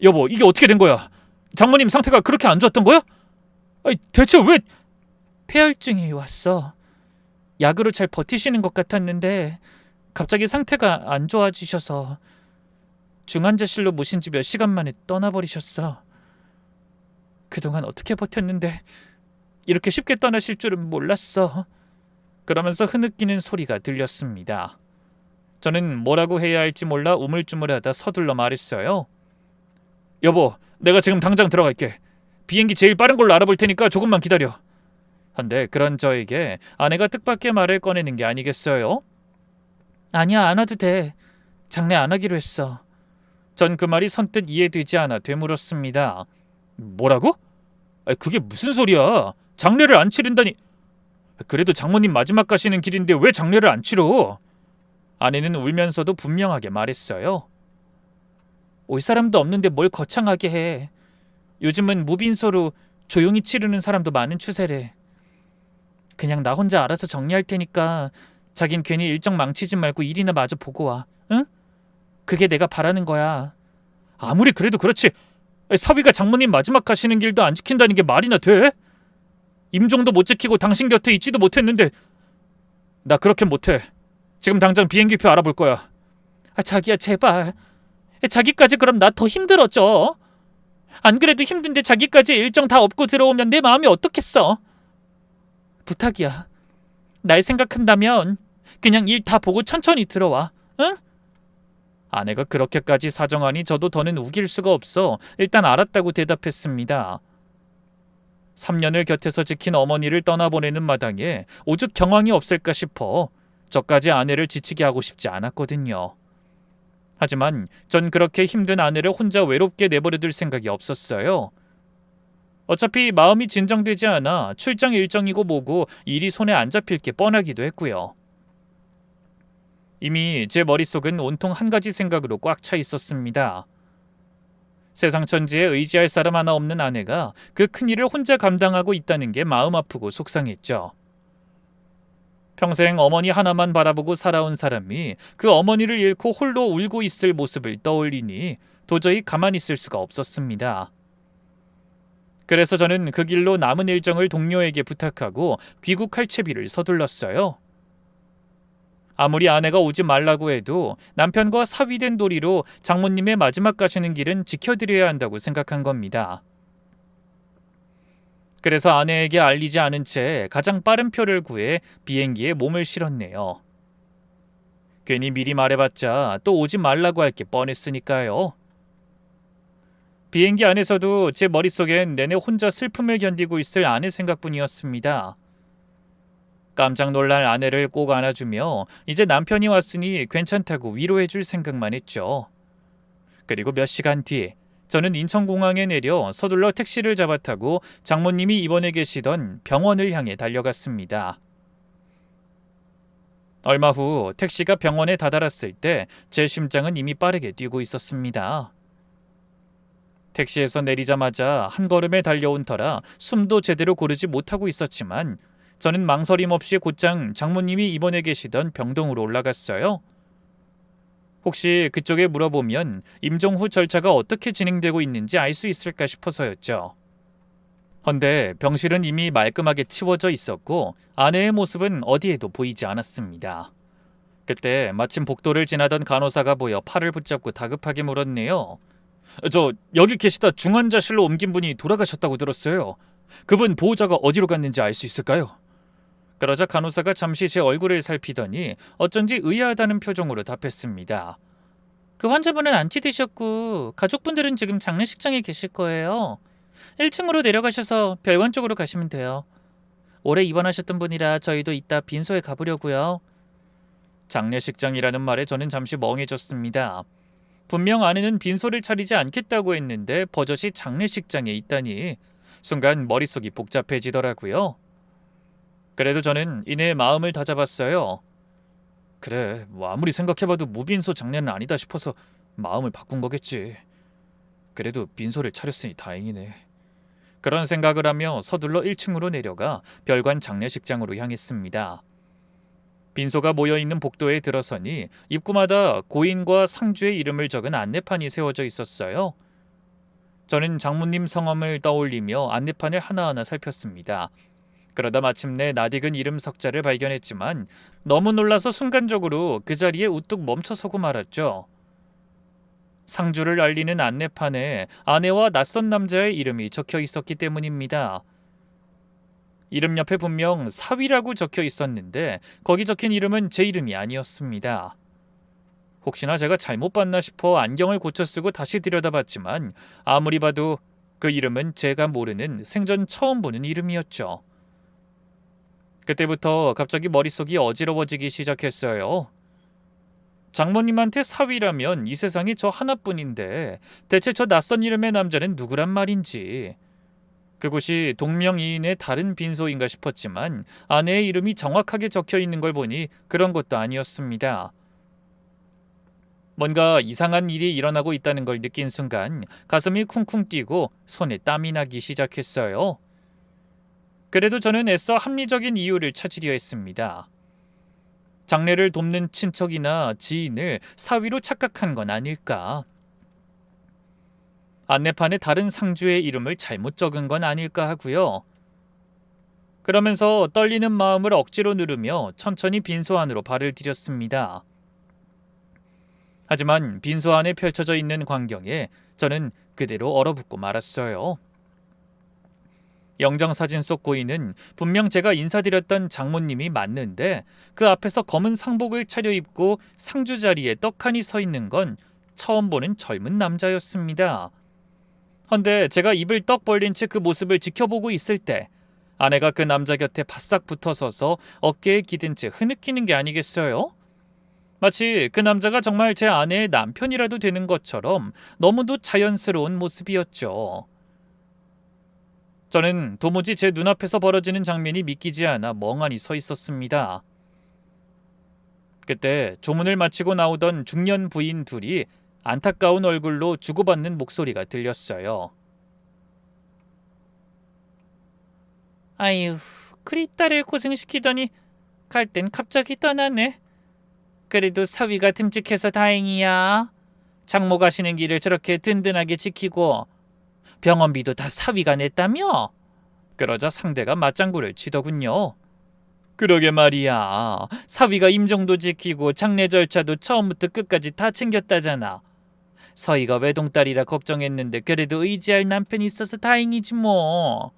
Speaker 1: 여보, 이게 어떻게 된 거야? 장모님 상태가 그렇게 안 좋았던 거야? 대체 왜... 폐혈증이 왔어. 약으로 잘 버티시는 것 같았는데 갑자기 상태가 안 좋아지셔서 중환자실로 모신 지 몇 시간 만에 떠나버리셨어. 그동안 어떻게 버텼는데 이렇게 쉽게 떠나실 줄은 몰랐어. 그러면서 흐느끼는 소리가 들렸습니다. 저는 뭐라고 해야 할지 몰라 우물쭈물하다 서둘러 말했어요. 여보, 내가 지금 당장 들어갈게. 비행기 제일 빠른 걸로 알아볼 테니까 조금만 기다려. 한데 그런 저에게 아내가 뜻밖의 말을 꺼내는 게 아니겠어요? 아니야, 안 와도 돼. 장례 안 하기로 했어. 전 그 말이 선뜻 이해되지 않아 되물었습니다. 뭐라고? 그게 무슨 소리야? 장례를 안 치른다니. 그래도 장모님 마지막 가시는 길인데 왜 장례를 안 치러? 아내는 울면서도 분명하게 말했어요. 올 사람도 없는데 뭘 거창하게 해. 요즘은 무빈소로 조용히 치르는 사람도 많은 추세래. 그냥 나 혼자 알아서 정리할 테니까 자긴 괜히 일정 망치지 말고 일이나 마저 보고 와. 응? 그게 내가 바라는 거야. 아무리 그래도 그렇지. 사위가 장모님 마지막 가시는 길도 안 지킨다는 게 말이나 돼? 임종도 못 지키고 당신 곁에 있지도 못했는데. 나 그렇게 못해. 지금 당장 비행기표 알아볼 거야. 자기야, 제발. 자기까지 그럼 나 더 힘들어져. 안 그래도 힘든데 자기까지 일정 다 업고 들어오면 내 마음이 어떻겠어. 부탁이야. 날 생각한다면 그냥 일 다 보고 천천히 들어와. 응? 아내가 그렇게까지 사정하니 저도 더는 우길 수가 없어 일단 알았다고 대답했습니다. 3년을 곁에서 지킨 어머니를 떠나보내는 마당에 오죽 경황이 없을까 싶어 저까지 아내를 지치게 하고 싶지 않았거든요. 하지만 전 그렇게 힘든 아내를 혼자 외롭게 내버려둘 생각이 없었어요. 어차피 마음이 진정되지 않아 출장 일정이고 뭐고 일이 손에 안 잡힐 게 뻔하기도 했고요. 이미 제 머릿속은 온통 한 가지 생각으로 꽉 차 있었습니다. 세상 천지에 의지할 사람 하나 없는 아내가 그 큰일을 혼자 감당하고 있다는 게 마음 아프고 속상했죠. 평생 어머니 하나만 바라보고 살아온 사람이 그 어머니를 잃고 홀로 울고 있을 모습을 떠올리니 도저히 가만히 있을 수가 없었습니다. 그래서 저는 그 길로 남은 일정을 동료에게 부탁하고 귀국할 채비를 서둘렀어요. 아무리 아내가 오지 말라고 해도 남편과 사위된 도리로 장모님의 마지막 가시는 길은 지켜드려야 한다고 생각한 겁니다. 그래서 아내에게 알리지 않은 채 가장 빠른 표를 구해 비행기에 몸을 실었네요. 괜히 미리 말해봤자 또 오지 말라고 할 게 뻔했으니까요. 비행기 안에서도 제 머릿속엔 내내 혼자 슬픔을 견디고 있을 아내 생각뿐이었습니다. 깜짝 놀랄 아내를 꼭 안아주며 이제 남편이 왔으니 괜찮다고 위로해줄 생각만 했죠. 그리고 몇 시간 뒤 저는 인천공항에 내려 서둘러 택시를 잡아 타고 장모님이 입원해 계시던 병원을 향해 달려갔습니다. 얼마 후 택시가 병원에 다다랐을 때 제 심장은 이미 빠르게 뛰고 있었습니다. 택시에서 내리자마자 한 걸음에 달려온 터라 숨도 제대로 고르지 못하고 있었지만 저는 망설임 없이 곧장 장모님이 입원해 계시던 병동으로 올라갔어요. 혹시 그쪽에 물어보면 임종 후 절차가 어떻게 진행되고 있는지 알 수 있을까 싶어서였죠. 헌데 병실은 이미 말끔하게 치워져 있었고 아내의 모습은 어디에도 보이지 않았습니다. 그때 마침 복도를 지나던 간호사가 보여 팔을 붙잡고 다급하게 물었네요. 저 여기 계시다 중환자실로 옮긴 분이 돌아가셨다고 들었어요. 그분 보호자가 어디로 갔는지 알 수 있을까요? 그러자 간호사가 잠시 제 얼굴을 살피더니 어쩐지 의아하다는 표정으로 답했습니다. 그 환자분은 안치드셨고 가족분들은 지금 장례식장에 계실 거예요. 1층으로 내려가셔서 별관 쪽으로 가시면 돼요. 오래 입원하셨던 분이라 저희도 이따 빈소에 가보려고요. 장례식장이라는 말에 저는 잠시 멍해졌습니다. 분명 아내는 빈소를 차리지 않겠다고 했는데 버젓이 장례식장에 있다니 순간 머릿속이 복잡해지더라고요. 그래도 저는 이내 마음을 다잡았어요. 그래, 뭐 아무리 생각해봐도 무빈소 장례는 아니다 싶어서 마음을 바꾼 거겠지. 그래도 빈소를 차렸으니 다행이네. 그런 생각을 하며 서둘러 1층으로 내려가 별관 장례식장으로 향했습니다. 빈소가 모여있는 복도에 들어서니 입구마다 고인과 상주의 이름을 적은 안내판이 세워져 있었어요. 저는 장모님 성함을 떠올리며 안내판을 하나하나 살폈습니다. 그러다 마침내 낯익은 이름 석자를 발견했지만 너무 놀라서 순간적으로 그 자리에 우뚝 멈춰서고 말았죠. 상주를 알리는 안내판에 아내와 낯선 남자의 이름이 적혀 있었기 때문입니다. 이름 옆에 분명 사위라고 적혀 있었는데 거기 적힌 이름은 제 이름이 아니었습니다. 혹시나 제가 잘못 봤나 싶어 안경을 고쳐 쓰고 다시 들여다봤지만 아무리 봐도 그 이름은 제가 모르는 생전 처음 보는 이름이었죠. 그때부터 갑자기 머릿속이 어지러워지기 시작했어요. 장모님한테 사위라면 이 세상에 저 하나뿐인데 대체 저 낯선 이름의 남자는 누구란 말인지. 그곳이 동명이인의 다른 빈소인가 싶었지만 아내의 이름이 정확하게 적혀 있는 걸 보니 그런 것도 아니었습니다. 뭔가 이상한 일이 일어나고 있다는 걸 느낀 순간 가슴이 쿵쿵 뛰고 손에 땀이 나기 시작했어요. 그래도 저는 애써 합리적인 이유를 찾으려 했습니다. 장례를 돕는 친척이나 지인을 사위로 착각한 건 아닐까? 안내판에 다른 상주의 이름을 잘못 적은 건 아닐까 하고요. 그러면서 떨리는 마음을 억지로 누르며 천천히 빈소 안으로 발을 디뎠습니다. 하지만 빈소 안에 펼쳐져 있는 광경에 저는 그대로 얼어붙고 말았어요. 영정사진 속 고인은 분명 제가 인사드렸던 장모님이 맞는데 그 앞에서 검은 상복을 차려입고 상주 자리에 떡하니 서 있는 건 처음 보는 젊은 남자였습니다. 헌데 제가 입을 떡 벌린 채 그 모습을 지켜보고 있을 때 아내가 그 남자 곁에 바싹 붙어서서 어깨에 기댄 채 흐느끼는 게 아니겠어요? 마치 그 남자가 정말 제 아내의 남편이라도 되는 것처럼 너무도 자연스러운 모습이었죠. 저는 도무지 제 눈앞에서 벌어지는 장면이 믿기지 않아 멍하니 서 있었습니다. 그때 조문을 마치고 나오던 중년 부인 둘이 안타까운 얼굴로 주고받는 목소리가 들렸어요. 아유, 그리 딸을 고생시키더니 갈 땐 갑자기 떠나네. 그래도 사위가 듬직해서 다행이야. 장모 가시는 길을 저렇게 든든하게 지키고 병원비도 다 사위가 냈다며? 그러자 상대가 맞장구를 치더군요. 그러게 말이야. 사위가 임종도 지키고 장례 절차도 처음부터 끝까지 다 챙겼다잖아. 서희가 외동딸이라 걱정했는데 그래도 의지할 남편이 있어서 다행이지 뭐.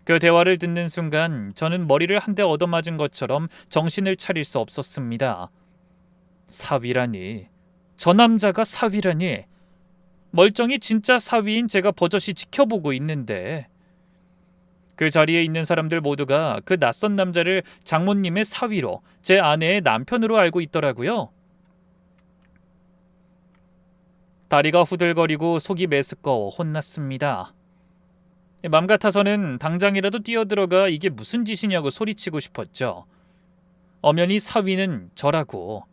Speaker 1: 그 대화를 듣는 순간 저는 머리를 한 대 얻어맞은 것처럼 정신을 차릴 수 없었습니다. 사위라니. 저 남자가 사위라니. 멀쩡히 진짜 사위인 제가 버젓이 지켜보고 있는데. 그 자리에 있는 사람들 모두가 그 낯선 남자를 장모님의 사위로, 제 아내의 남편으로 알고 있더라고요. 다리가 후들거리고 속이 메스꺼워 혼났습니다. 맘 같아서는 당장이라도 뛰어들어가 이게 무슨 짓이냐고 소리치고 싶었죠. 엄연히 사위는 저라고,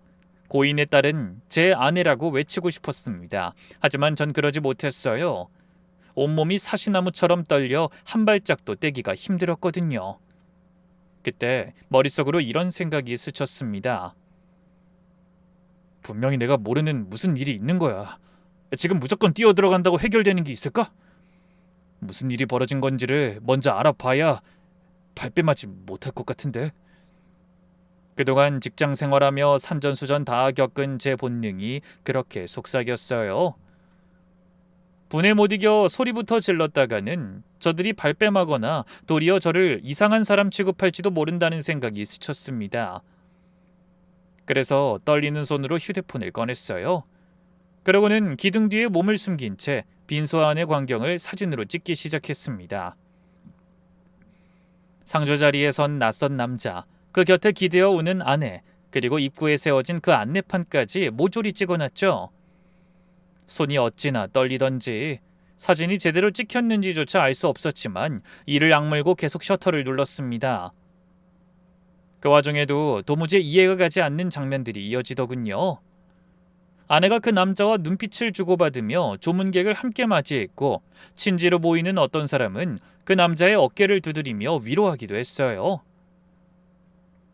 Speaker 1: 고인의 딸은 제 아내라고 외치고 싶었습니다. 하지만 전 그러지 못했어요. 온몸이 사시나무처럼 떨려 한 발짝도 떼기가 힘들었거든요. 그때 머릿속으로 이런 생각이 스쳤습니다. 분명히 내가 모르는 무슨 일이 있는 거야. 지금 무조건 뛰어들어간다고 해결되는 게 있을까? 무슨 일이 벌어진 건지를 먼저 알아봐야 발뺌하지 못할 것 같은데. 그동안 직장 생활하며 산전수전 다 겪은 제 본능이 그렇게 속삭였어요. 분에 못 이겨 소리부터 질렀다가는 저들이 발뺌하거나 도리어 저를 이상한 사람 취급할지도 모른다는 생각이 스쳤습니다. 그래서 떨리는 손으로 휴대폰을 꺼냈어요. 그러고는 기둥 뒤에 몸을 숨긴 채 빈소 안의 광경을 사진으로 찍기 시작했습니다. 상조 자리에 선 낯선 남자, 그 곁에 기대어 오는 아내, 그리고 입구에 세워진 그 안내판까지 모조리 찍어놨죠. 손이 어찌나 떨리던지 사진이 제대로 찍혔는지조차 알 수 없었지만 이를 악물고 계속 셔터를 눌렀습니다. 그 와중에도 도무지 이해가 가지 않는 장면들이 이어지더군요. 아내가 그 남자와 눈빛을 주고받으며 조문객을 함께 맞이했고, 친지로 보이는 어떤 사람은 그 남자의 어깨를 두드리며 위로하기도 했어요.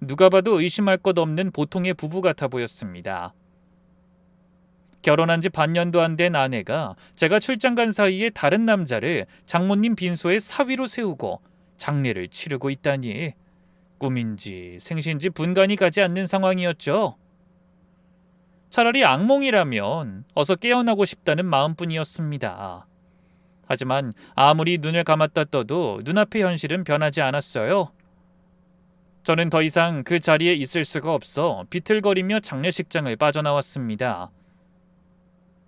Speaker 1: 누가 봐도 의심할 것 없는 보통의 부부 같아 보였습니다. 결혼한 지 반년도 안 된 아내가 제가 출장 간 사이에 다른 남자를 장모님 빈소에 사위로 세우고 장례를 치르고 있다니, 꿈인지 생신지 분간이 가지 않는 상황이었죠. 차라리 악몽이라면 어서 깨어나고 싶다는 마음뿐이었습니다. 하지만 아무리 눈을 감았다 떠도 눈앞의 현실은 변하지 않았어요. 저는 더 이상 그 자리에 있을 수가 없어 비틀거리며 장례식장을 빠져나왔습니다.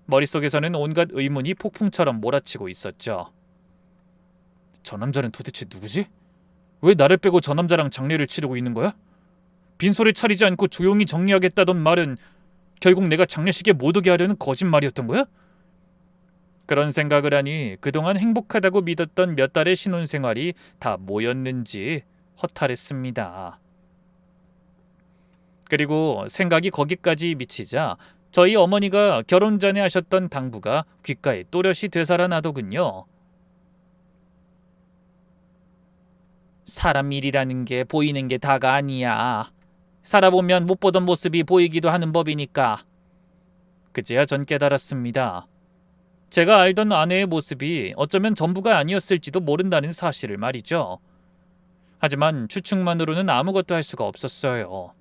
Speaker 1: 머릿속에서는 온갖 의문이 폭풍처럼 몰아치고 있었죠. 저 남자는 도대체 누구지? 왜 나를 빼고 저 남자랑 장례를 치르고 있는 거야? 빈소리 차리지 않고 조용히 정리하겠다던 말은 결국 내가 장례식에 못 오게 하려는 거짓말이었던 거야? 그런 생각을 하니 그동안 행복하다고 믿었던 몇 달의 신혼생활이 다 뭐였는지 허탈했습니다. 그리고 생각이 거기까지 미치자 저희 어머니가 결혼 전에 하셨던 당부가 귓가에 또렷이 되살아나더군요. 사람 일이라는 게 보이는 게 다가 아니야. 살아보면 못 보던 모습이 보이기도 하는 법이니까. 그제야 전 깨달았습니다. 제가 알던 아내의 모습이 어쩌면 전부가 아니었을지도 모른다는 사실을 말이죠. 하지만 추측만으로는 아무것도 할 수가 없었어요.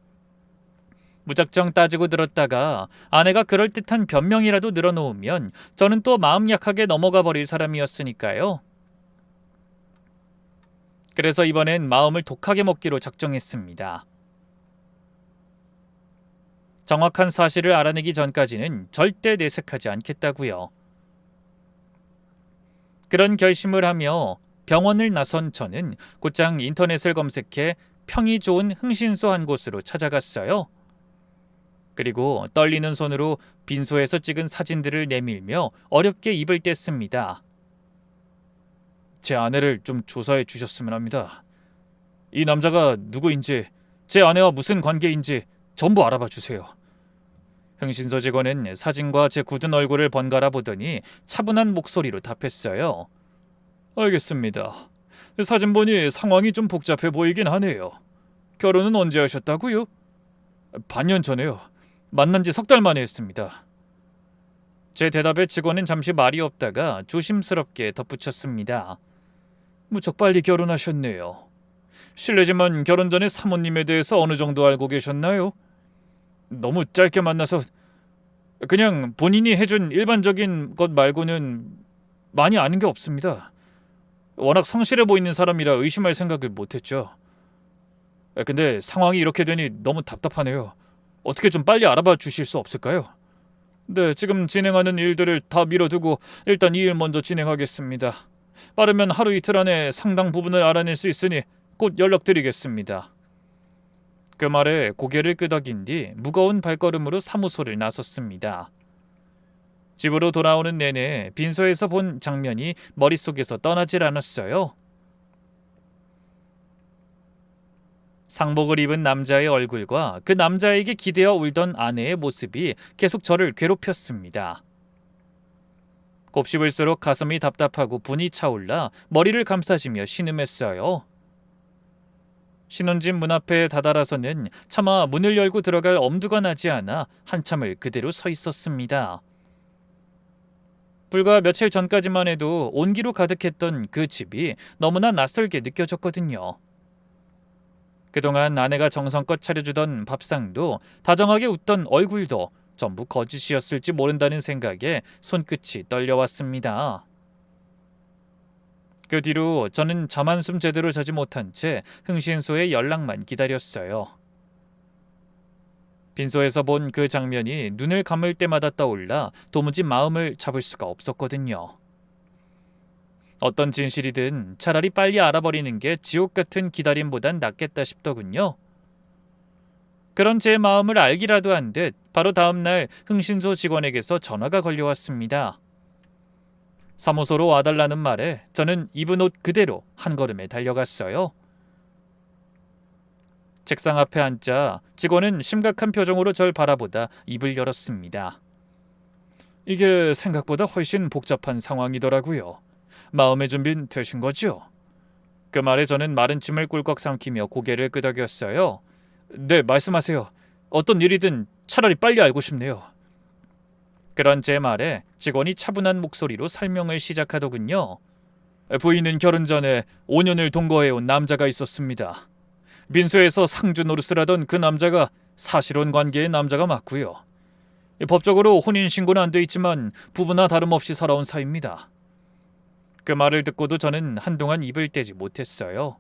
Speaker 1: 무작정 따지고 들었다가 아내가 그럴듯한 변명이라도 늘어놓으면 저는 또 마음 약하게 넘어가 버릴 사람이었으니까요. 그래서 이번엔 마음을 독하게 먹기로 작정했습니다. 정확한 사실을 알아내기 전까지는 절대 내색하지 않겠다고요. 그런 결심을 하며 병원을 나선 저는 곧장 인터넷을 검색해 평이 좋은 흥신소 한 곳으로 찾아갔어요. 그리고 떨리는 손으로 빈소에서 찍은 사진들을 내밀며 어렵게 입을 뗐습니다. 제 아내를 좀 조사해 주셨으면 합니다. 이 남자가 누구인지, 제 아내와 무슨 관계인지 전부 알아봐 주세요. 흥신소 직원은 사진과 제 굳은 얼굴을 번갈아 보더니 차분한 목소리로 답했어요. 알겠습니다. 사진 보니 상황이 좀 복잡해 보이긴 하네요. 결혼은 언제 하셨다고요? 반년 전에요. 만난 지 석 달 만에 했습니다. 제 대답에 직원은 잠시 말이 없다가 조심스럽게 덧붙였습니다. 무척 빨리 결혼하셨네요. 실례지만 결혼 전에 사모님에 대해서 어느 정도 알고 계셨나요? 너무 짧게 만나서 그냥 본인이 해준 일반적인 것 말고는 많이 아는 게 없습니다. 워낙 성실해 보이는 사람이라 의심할 생각을 못했죠. 근데 상황이 이렇게 되니 너무 답답하네요. 어떻게 좀 빨리 알아봐 주실 수 없을까요? 네, 지금 진행하는 일들을 다 미뤄두고 일단 이 일 먼저 진행하겠습니다. 빠르면 하루 이틀 안에 상당 부분을 알아낼 수 있으니 곧 연락드리겠습니다. 그 말에 고개를 끄덕인 뒤 무거운 발걸음으로 사무소를 나섰습니다. 집으로 돌아오는 내내 빈소에서 본 장면이 머릿속에서 떠나질 않았어요. 상복을 입은 남자의 얼굴과 그 남자에게 기대어 울던 아내의 모습이 계속 저를 괴롭혔습니다. 곱씹을수록 가슴이 답답하고 분이 차올라 머리를 감싸지며 신음했어요. 신혼집 문 앞에 다다라서는 차마 문을 열고 들어갈 엄두가 나지 않아 한참을 그대로 서 있었습니다. 불과 며칠 전까지만 해도 온기로 가득했던 그 집이 너무나 낯설게 느껴졌거든요. 그동안 아내가 정성껏 차려주던 밥상도 다정하게 웃던 얼굴도 전부 거짓이었을지 모른다는 생각에 손끝이 떨려왔습니다. 그 뒤로 저는 잠 한숨 제대로 자지 못한 채 흥신소의 연락만 기다렸어요. 빈소에서 본 그 장면이 눈을 감을 때마다 떠올라 도무지 마음을 잡을 수가 없었거든요. 어떤 진실이든 차라리 빨리 알아버리는 게 지옥 같은 기다림보단 낫겠다 싶더군요. 그런 제 마음을 알기라도 한 듯 바로 다음 날 흥신소 직원에게서 전화가 걸려왔습니다. 사무소로 와달라는 말에 저는 입은 옷 그대로 한 걸음에 달려갔어요. 책상 앞에 앉자 직원은 심각한 표정으로 절 바라보다 입을 열었습니다. 이게 생각보다 훨씬 복잡한 상황이더라고요. 마음의 준비는 되신 거죠? 그 말에 저는 마른 침을 꿀꺽 삼키며 고개를 끄덕였어요. 네, 말씀하세요. 어떤 일이든 차라리 빨리 알고 싶네요. 그런 제 말에 직원이 차분한 목소리로 설명을 시작하더군요. 부인은 결혼 전에 5년을 동거해온 남자가 있었습니다. 빈소에서 상주 노릇을 하던 그 남자가 사실혼 관계의 남자가 맞고요. 법적으로 혼인신고는 안 돼 있지만 부부나 다름없이 살아온 사이입니다. 그 말을 듣고도 저는 한동안 입을 떼지 못했어요.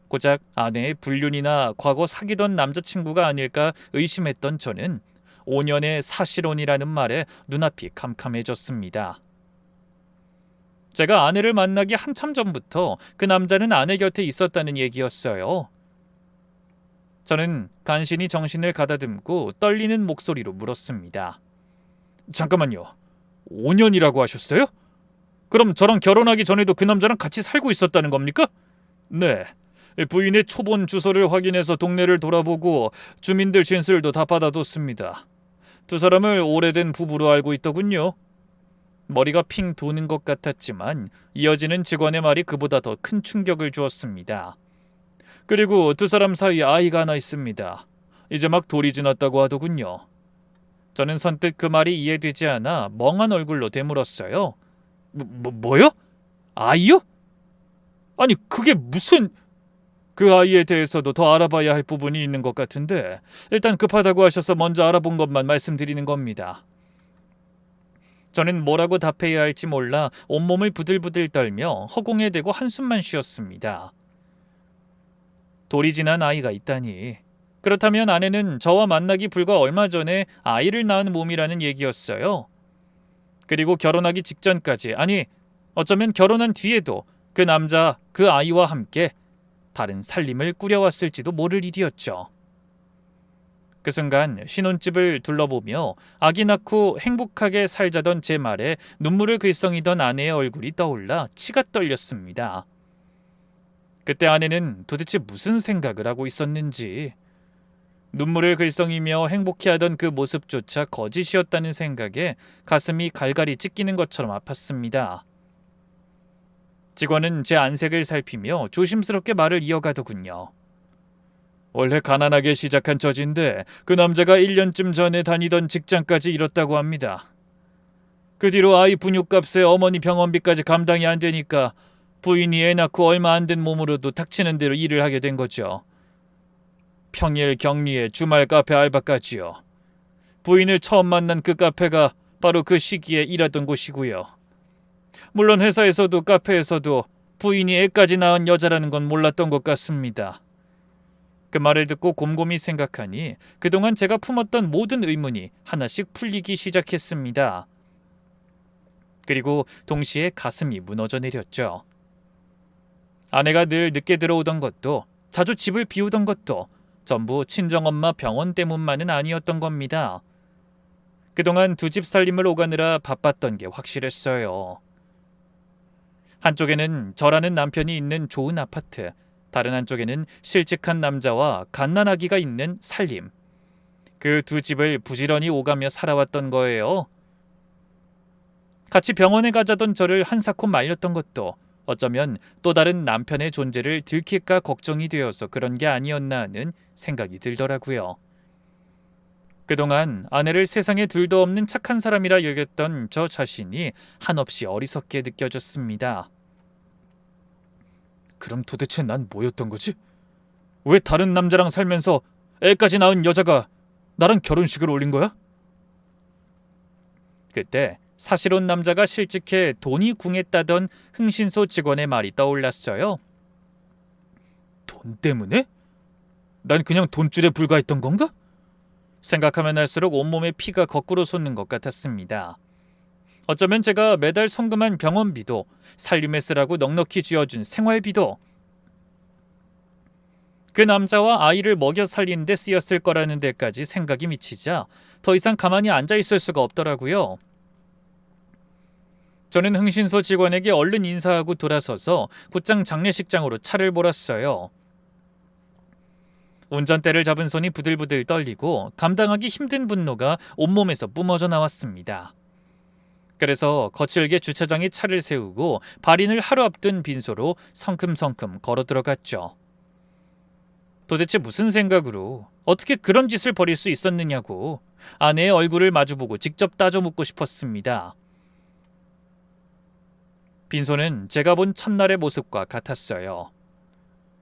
Speaker 1: 고작 아내의 불륜이나 과거 사귀던 남자친구가 아닐까 의심했던 저는 5년의 사실혼이라는 말에 눈앞이 캄캄해졌습니다. 제가 아내를 만나기 한참 전부터 그 남자는 아내 곁에 있었다는 얘기였어요. 저는 간신히 정신을 가다듬고 떨리는 목소리로 물었습니다. 잠깐만요. 5년이라고 하셨어요? 그럼 저랑 결혼하기 전에도 그 남자랑 같이 살고 있었다는 겁니까? 네. 부인의 초본 주소를 확인해서 동네를 돌아보고 주민들 진술도 다 받아뒀습니다. 두 사람을 오래된 부부로 알고 있더군요. 머리가 핑 도는 것 같았지만 이어지는 직원의 말이 그보다 더 큰 충격을 주었습니다. 그리고 두 사람 사이에 아이가 하나 있습니다. 이제 막 돌이 지났다고 하더군요. 저는 선뜻 그 말이 이해되지 않아 멍한 얼굴로 되물었어요. 뭐요? 아이요? 아니 그게 무슨... 그 아이에 대해서도 더 알아봐야 할 부분이 있는 것 같은데 일단 급하다고 하셔서 먼저 알아본 것만 말씀드리는 겁니다. 저는 뭐라고 답해야 할지 몰라 온몸을 부들부들 떨며 허공에 대고 한숨만 쉬었습니다. 돌이 지난 아이가 있다니. 그렇다면 아내는 저와 만나기 불과 얼마 전에 아이를 낳은 몸이라는 얘기였어요. 그리고 결혼하기 직전까지, 아니 어쩌면 결혼한 뒤에도 그 남자, 그 아이와 함께 다른 살림을 꾸려왔을지도 모를 일이었죠. 그 순간 신혼집을 둘러보며 아기 낳고 행복하게 살자던 제 말에 눈물을 글썽이던 아내의 얼굴이 떠올라 치가 떨렸습니다. 그때 아내는 도대체 무슨 생각을 하고 있었는지, 눈물을 글썽이며 행복해하던 그 모습조차 거짓이었다는 생각에 가슴이 갈갈이 찢기는 것처럼 아팠습니다. 직원은 제 안색을 살피며 조심스럽게 말을 이어가더군요. 원래 가난하게 시작한 처지인데 그 남자가 1년쯤 전에 다니던 직장까지 잃었다고 합니다. 그 뒤로 아이 분유값에 어머니 병원비까지 감당이 안 되니까 부인이 애 낳고 얼마 안 된 몸으로도 닥치는 대로 일을 하게 된 거죠. 평일 격리에 주말 카페 알바까지요. 부인을 처음 만난 그 카페가 바로 그 시기에 일하던 곳이고요. 물론 회사에서도 카페에서도 부인이 애까지 낳은 여자라는 건 몰랐던 것 같습니다. 그 말을 듣고 곰곰이 생각하니 그동안 제가 품었던 모든 의문이 하나씩 풀리기 시작했습니다. 그리고 동시에 가슴이 무너져 내렸죠. 아내가 늘 늦게 들어오던 것도 자주 집을 비우던 것도 전부 친정엄마 병원 때문만은 아니었던 겁니다. 그동안 두 집 살림을 오가느라 바빴던 게 확실했어요. 한쪽에는 저라는 남편이 있는 좋은 아파트, 다른 한쪽에는 실직한 남자와 갓난아기가 있는 살림. 그 두 집을 부지런히 오가며 살아왔던 거예요. 같이 병원에 가자던 저를 한사코 말렸던 것도 어쩌면 또 다른 남편의 존재를 들킬까 걱정이 되어서 그런 게 아니었나 하는 생각이 들더라고요. 그동안 아내를 세상에 둘도 없는 착한 사람이라 여겼던 저 자신이 한없이 어리석게 느껴졌습니다. 그럼 도대체 난 뭐였던 거지? 왜 다른 남자랑 살면서 애까지 낳은 여자가 나랑 결혼식을 올린 거야? 그때 사실혼 남자가 실직해 돈이 궁했다던 흥신소 직원의 말이 떠올랐어요. 돈 때문에? 난 그냥 돈줄에 불과했던 건가? 생각하면 할수록 온몸에 피가 거꾸로 솟는 것 같았습니다. 어쩌면 제가 매달 송금한 병원비도, 살림에 쓰라고 넉넉히 쥐어준 생활비도 그 남자와 아이를 먹여 살리는 데 쓰였을 거라는 데까지 생각이 미치자 더 이상 가만히 앉아있을 수가 없더라고요. 저는 흥신소 직원에게 얼른 인사하고 돌아서서 곧장 장례식장으로 차를 몰았어요. 운전대를 잡은 손이 부들부들 떨리고 감당하기 힘든 분노가 온몸에서 뿜어져 나왔습니다. 그래서 거칠게 주차장에 차를 세우고 발인을 하루 앞둔 빈소로 성큼성큼 걸어 들어갔죠. 도대체 무슨 생각으로 어떻게 그런 짓을 벌일 수 있었느냐고 아내의 얼굴을 마주보고 직접 따져 묻고 싶었습니다. 빈소는 제가 본 첫날의 모습과 같았어요.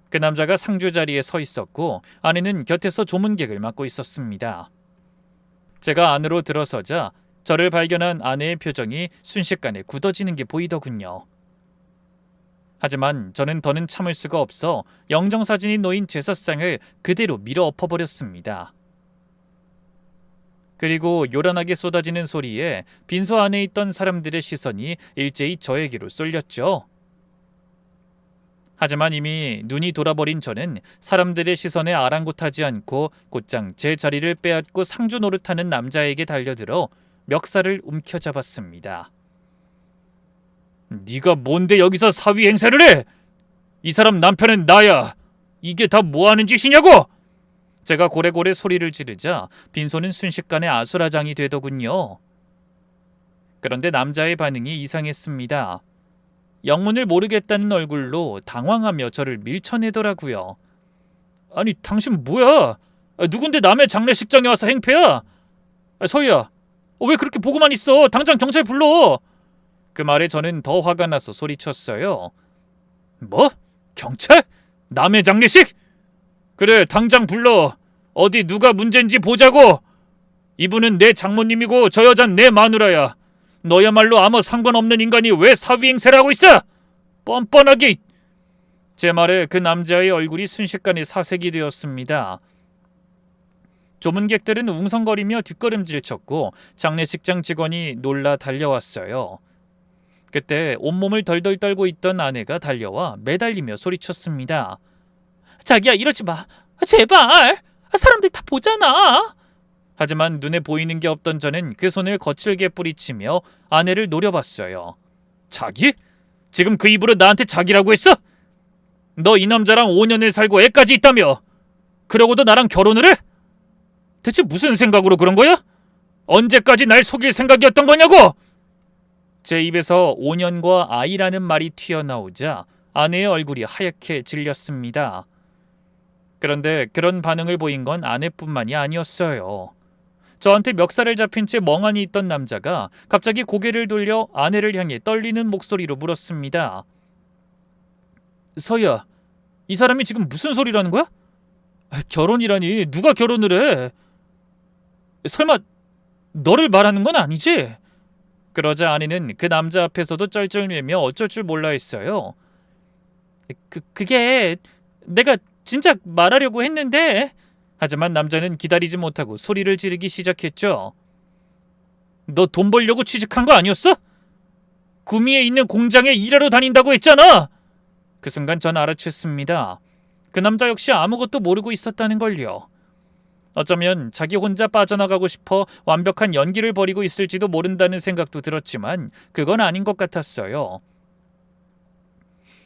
Speaker 1: 그 남자가 상주 자리에 서 있었고 아내는 곁에서 조문객을 맡고 있었습니다. 제가 안으로 들어서자 저를 발견한 아내의 표정이 순식간에 굳어지는 게 보이더군요. 하지만 저는 더는 참을 수가 없어 영정사진이 놓인 제사상을 그대로 밀어 엎어버렸습니다. 그리고 요란하게 쏟아지는 소리에 빈소 안에 있던 사람들의 시선이 일제히 저에게로 쏠렸죠. 하지만 이미 눈이 돌아버린 저는 사람들의 시선에 아랑곳하지 않고 곧장 제 자리를 빼앗고 상주 노릇하는 남자에게 달려들어 멱살을 움켜잡았습니다. 네가 뭔데 여기서 사위 행세를 해? 이 사람 남편은 나야. 이게 다 뭐하는 짓이냐고? 제가 고래고래 소리를 지르자 빈소는 순식간에 아수라장이 되더군요. 그런데 남자의 반응이 이상했습니다. 영문을 모르겠다는 얼굴로 당황하며 저를 밀쳐내더라고요. 아니 당신 뭐야? 누군데 남의 장례식장에 와서 행패야? 서희야, 왜 그렇게 보고만 있어? 당장 경찰 불러. 그 말에 저는 더 화가 나서 소리쳤어요. 뭐? 경찰? 남의 장례식? 그래 당장 불러. 어디 누가 문제인지 보자고. 이분은 내 장모님이고 저 여잔 내 마누라야. 너야말로 아무 상관없는 인간이 왜 사위 행세를 하고 있어? 뻔뻔하게. 제 말에 그 남자의 얼굴이 순식간에 사색이 되었습니다. 조문객들은 웅성거리며 뒷걸음질 쳤고 장례식장 직원이 놀라 달려왔어요. 그때 온몸을 덜덜 떨고 있던 아내가 달려와 매달리며 소리쳤습니다. 자기야 이러지 마. 제발. 사람들 다 보잖아. 하지만 눈에 보이는 게 없던 저는 그 손을 거칠게 뿌리치며 아내를 노려봤어요. 자기? 지금 그 입으로 나한테 자기라고 했어? 너 이 남자랑 5년을 살고 애까지 있다며? 그러고도 나랑 결혼을 해? 대체 무슨 생각으로 그런 거야? 언제까지 날 속일 생각이었던 거냐고? 제 입에서 5년과 아이라는 말이 튀어나오자 아내의 얼굴이 하얗게 질렸습니다. 그런데 그런 반응을 보인 건 아내뿐만이 아니었어요. 저한테 멱살을 잡힌 채 멍하니 있던 남자가 갑자기 고개를 돌려 아내를 향해 떨리는 목소리로 물었습니다. 서희야, 이 사람이 지금 무슨 소리라는 거야? 결혼이라니 누가 결혼을 해? 설마 너를 말하는 건 아니지? 그러자 아내는 그 남자 앞에서도 쩔쩔매며 어쩔 줄 몰라 했어요. 그게 내가 진작 말하려고 했는데. 하지만 남자는 기다리지 못하고 소리를 지르기 시작했죠. 너 돈 벌려고 취직한 거 아니었어? 구미에 있는 공장에 일하러 다닌다고 했잖아. 그 순간 전 알아챘습니다. 그 남자 역시 아무것도 모르고 있었다는 걸요. 어쩌면 자기 혼자 빠져나가고 싶어 완벽한 연기를 벌이고 있을지도 모른다는 생각도 들었지만 그건 아닌 것 같았어요.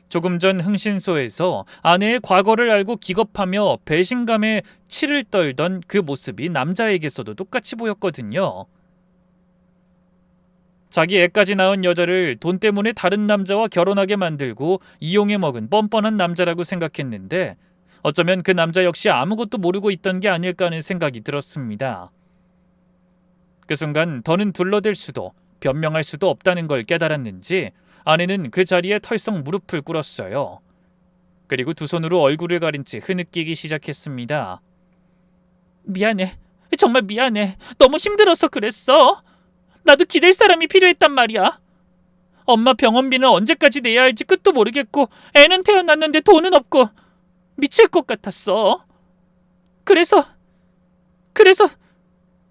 Speaker 1: 조금 전 흥신소에서 아내의 과거를 알고 기겁하며 배신감에 치를 떨던 그 모습이 남자에게서도 똑같이 보였거든요. 자기 애까지 낳은 여자를 돈 때문에 다른 남자와 결혼하게 만들고 이용해 먹은 뻔뻔한 남자라고 생각했는데 어쩌면 그 남자 역시 아무것도 모르고 있던 게 아닐까 하는 생각이 들었습니다. 그 순간 더는 둘러댈 수도 변명할 수도 없다는 걸 깨달았는지 아내는 그 자리에 털썩 무릎을 꿇었어요. 그리고 두 손으로 얼굴을 가린 채 흐느끼기 시작했습니다. 미안해. 정말 미안해. 너무 힘들어서 그랬어. 나도 기댈 사람이 필요했단 말이야. 엄마 병원비는 언제까지 내야 할지 끝도 모르겠고 애는 태어났는데 돈은 없고 미칠 것 같았어. 그래서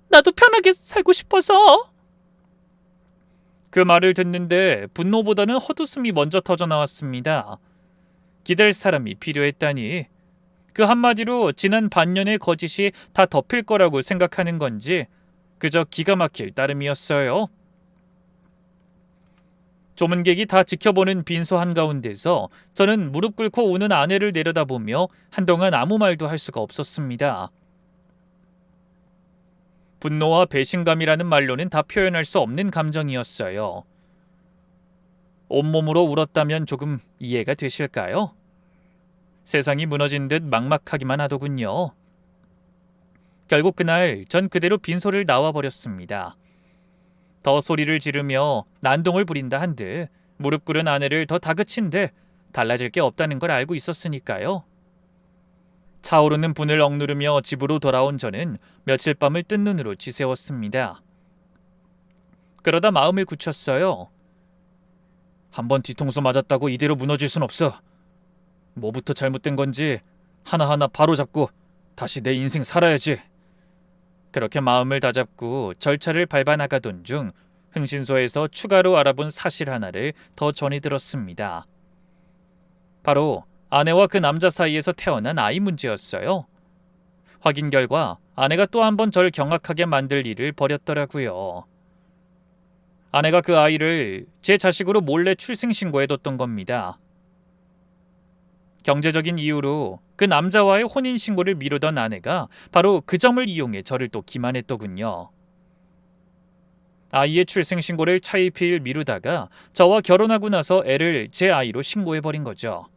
Speaker 2: 나도 편하게 살고 싶어서.
Speaker 1: 그 말을 듣는데 분노보다는 헛웃음이 먼저 터져 나왔습니다. 기댈 사람이 필요했다니. 그 한마디로 지난 반년의 거짓이 다 덮일 거라고 생각하는 건지 그저 기가 막힐 따름이었어요. 조문객이 다 지켜보는 빈소 한가운데서 저는 무릎 꿇고 우는 아내를 내려다보며 한동안 아무 말도 할 수가 없었습니다. 분노와 배신감이라는 말로는 다 표현할 수 없는 감정이었어요. 온몸으로 울었다면 조금 이해가 되실까요? 세상이 무너진 듯 막막하기만 하더군요. 결국 그날 전 그대로 빈소를 나와버렸습니다. 더 소리를 지르며 난동을 부린다 한들 무릎 꿇은 아내를 더 다그친 데 달라질 게 없다는 걸 알고 있었으니까요. 차오르는 분을 억누르며 집으로 돌아온 저는 며칠 밤을 뜬 눈으로 지새웠습니다. 그러다 마음을 굳혔어요. 한번 뒤통수 맞았다고 이대로 무너질 순 없어. 뭐부터 잘못된 건지 하나하나 바로잡고 다시 내 인생 살아야지. 그렇게 마음을 다잡고 절차를 밟아 나가던 중 흥신소에서 추가로 알아본 사실 하나를 더 전해 들었습니다. 바로 아내와 그 남자 사이에서 태어난 아이 문제였어요. 확인 결과 아내가 또 한 번 절 경악하게 만들 일을 벌였더라고요. 아내가 그 아이를 제 자식으로 몰래 출생신고해뒀던 겁니다. 경제적인 이유로 그 남자와의 혼인신고를 미루던 아내가 바로 그 점을 이용해 저를 또 기만했더군요. 아이의 출생신고를 차일피일 미루다가 저와 결혼하고 나서 애를 제 아이로 신고해버린 거죠.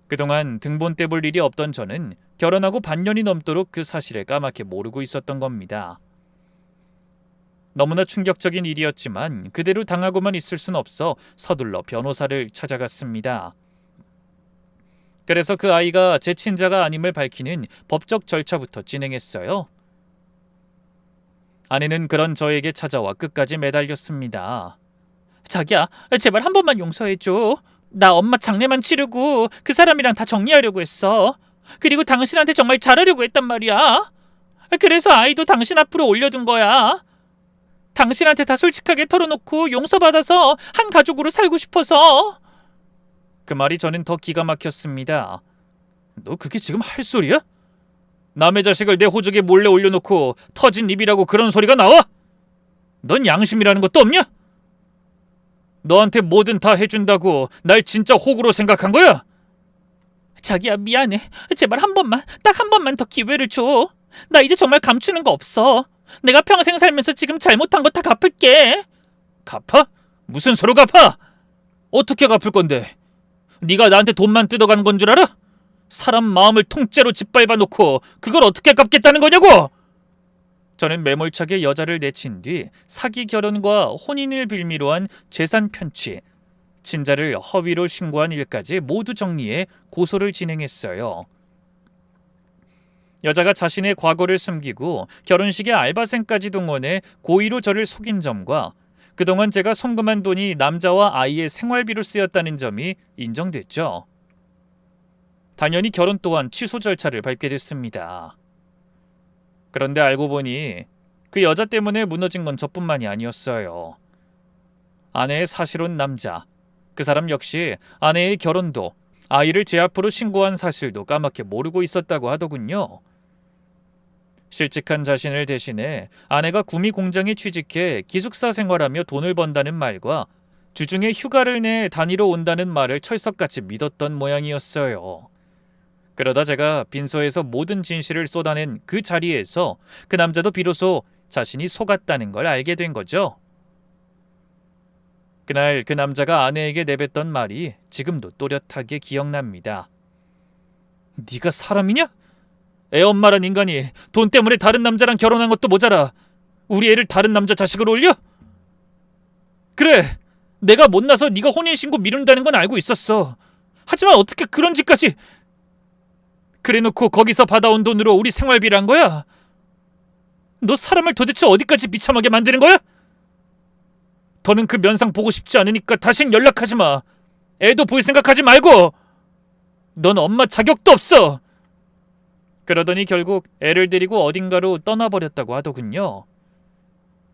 Speaker 1: 그동안 등본 떼볼 일이 없던 저는 결혼하고 반년이 넘도록 그 사실을 까맣게 모르고 있었던 겁니다. 너무나 충격적인 일이었지만 그대로 당하고만 있을 순 없어 서둘러 변호사를 찾아갔습니다. 그래서 그 아이가 제 친자가 아님을 밝히는 법적 절차부터 진행했어요. 아내는 그런 저에게 찾아와 끝까지 매달렸습니다.
Speaker 2: 자기야, 제발 한 번만 용서해줘. 나 엄마 장례만 치르고 그 사람이랑 다 정리하려고 했어. 그리고 당신한테 정말 잘하려고 했단 말이야. 그래서 아이도 당신 앞으로 올려둔 거야. 당신한테 다 솔직하게 털어놓고 용서받아서 한 가족으로 살고 싶어서.
Speaker 1: 그 말이 저는 더 기가 막혔습니다. 너 그게 지금 할 소리야? 남의 자식을 내 호적에 몰래 올려놓고 터진 입이라고 그런 소리가 나와? 넌 양심이라는 것도 없냐? 너한테 뭐든 다 해준다고 날 진짜 호구로 생각한 거야?
Speaker 2: 자기야, 미안해. 제발 한 번만, 딱 한 번만 더 기회를 줘. 나 이제 정말 감추는 거 없어. 내가 평생 살면서 지금 잘못한 거 다 갚을게.
Speaker 1: 갚아? 무슨 소로 갚아? 어떻게 갚을 건데? 네가 나한테 돈만 뜯어간 건 줄 알아? 사람 마음을 통째로 짓밟아 놓고 그걸 어떻게 갚겠다는 거냐고! 저는 매몰차게 여자를 내친 뒤 사기 결혼과 혼인을 빌미로 한 재산 편취, 친자를 허위로 신고한 일까지 모두 정리해 고소를 진행했어요. 여자가 자신의 과거를 숨기고 결혼식에 알바생까지 동원해 고의로 저를 속인 점과 그동안 제가 송금한 돈이 남자와 아이의 생활비로 쓰였다는 점이 인정됐죠. 당연히 결혼 또한 취소 절차를 밟게 됐습니다. 그런데 알고 보니 그 여자 때문에 무너진 건 저뿐만이 아니었어요. 아내의 사실혼 남자, 그 사람 역시 아내의 결혼도 아이를 제 앞으로 신고한 사실도 까맣게 모르고 있었다고 하더군요. 실직한 자신을 대신해 아내가 구미 공장에 취직해 기숙사 생활하며 돈을 번다는 말과 주중에 휴가를 내 다니러 온다는 말을 철석같이 믿었던 모양이었어요. 그러다 제가 빈소에서 모든 진실을 쏟아낸 그 자리에서 그 남자도 비로소 자신이 속았다는 걸 알게 된 거죠. 그날 그 남자가 아내에게 내뱉던 말이 지금도 또렷하게 기억납니다. 네가 사람이냐? 애 엄마란 인간이 돈 때문에 다른 남자랑 결혼한 것도 모자라 우리 애를 다른 남자 자식으로 올려? 그래, 내가 못나서 네가 혼인신고 미룬다는 건 알고 있었어. 하지만 어떻게 그런 짓까지... 그래놓고 거기서 받아온 돈으로 우리 생활비를 한 거야? 너 사람을 도대체 어디까지 비참하게 만드는 거야? 더는 그 면상 보고 싶지 않으니까 다신 연락하지 마. 애도 볼 생각하지 말고. 넌 엄마 자격도 없어. 그러더니 결국 애를 데리고 어딘가로 떠나버렸다고 하더군요.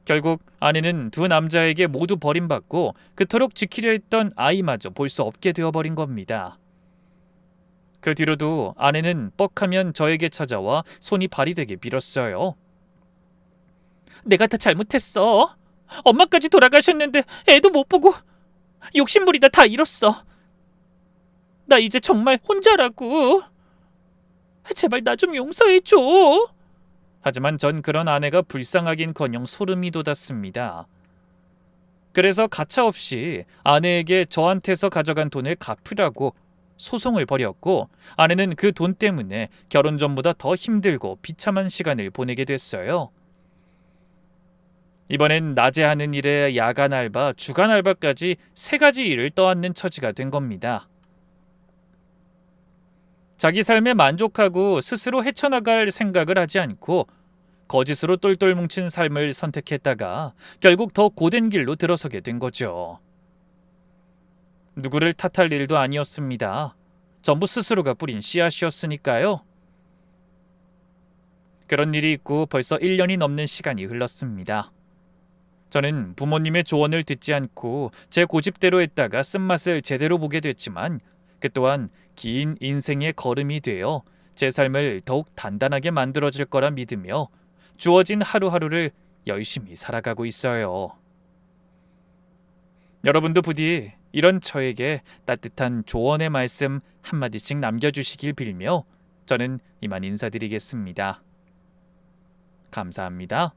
Speaker 1: 결국 아내는 두 남자에게 모두 버림받고 그토록 지키려 했던 아이마저 볼 수 없게 되어버린 겁니다. 그 뒤로도 아내는 뻑하면 저에게 찾아와 손이 발이 되게 빌었어요.
Speaker 2: 내가 다 잘못했어. 엄마까지 돌아가셨는데 애도 못 보고 욕심부리다 다 잃었어. 나 이제 정말 혼자라고. 제발 나 좀 용서해줘.
Speaker 1: 하지만 전 그런 아내가 불쌍하긴커녕 소름이 돋았습니다. 그래서 가차없이 아내에게 저한테서 가져간 돈을 갚으라고 소송을 벌였고, 아내는 그 돈 때문에 결혼 전보다 더 힘들고 비참한 시간을 보내게 됐어요. 이번엔 낮에 하는 일에 야간 알바, 주간 알바까지 3가지 일을 떠안는 처지가 된 겁니다. 자기 삶에 만족하고 스스로 헤쳐나갈 생각을 하지 않고 거짓으로 똘똘 뭉친 삶을 선택했다가 결국 더 고된 길로 들어서게 된 거죠. 누구를 탓할 일도 아니었습니다. 전부 스스로가 뿌린 씨앗이었으니까요. 그런 일이 있고 벌써 1년이 넘는 시간이 흘렀습니다. 저는 부모님의 조언을 듣지 않고 제 고집대로 했다가 쓴맛을 제대로 보게 됐지만, 그 또한 긴 인생의 걸음이 되어 제 삶을 더욱 단단하게 만들어줄 거라 믿으며 주어진 하루하루를 열심히 살아가고 있어요. 여러분도 부디 이런 저에게 따뜻한 조언의 말씀 한마디씩 남겨주시길 빌며 저는 이만 인사드리겠습니다. 감사합니다.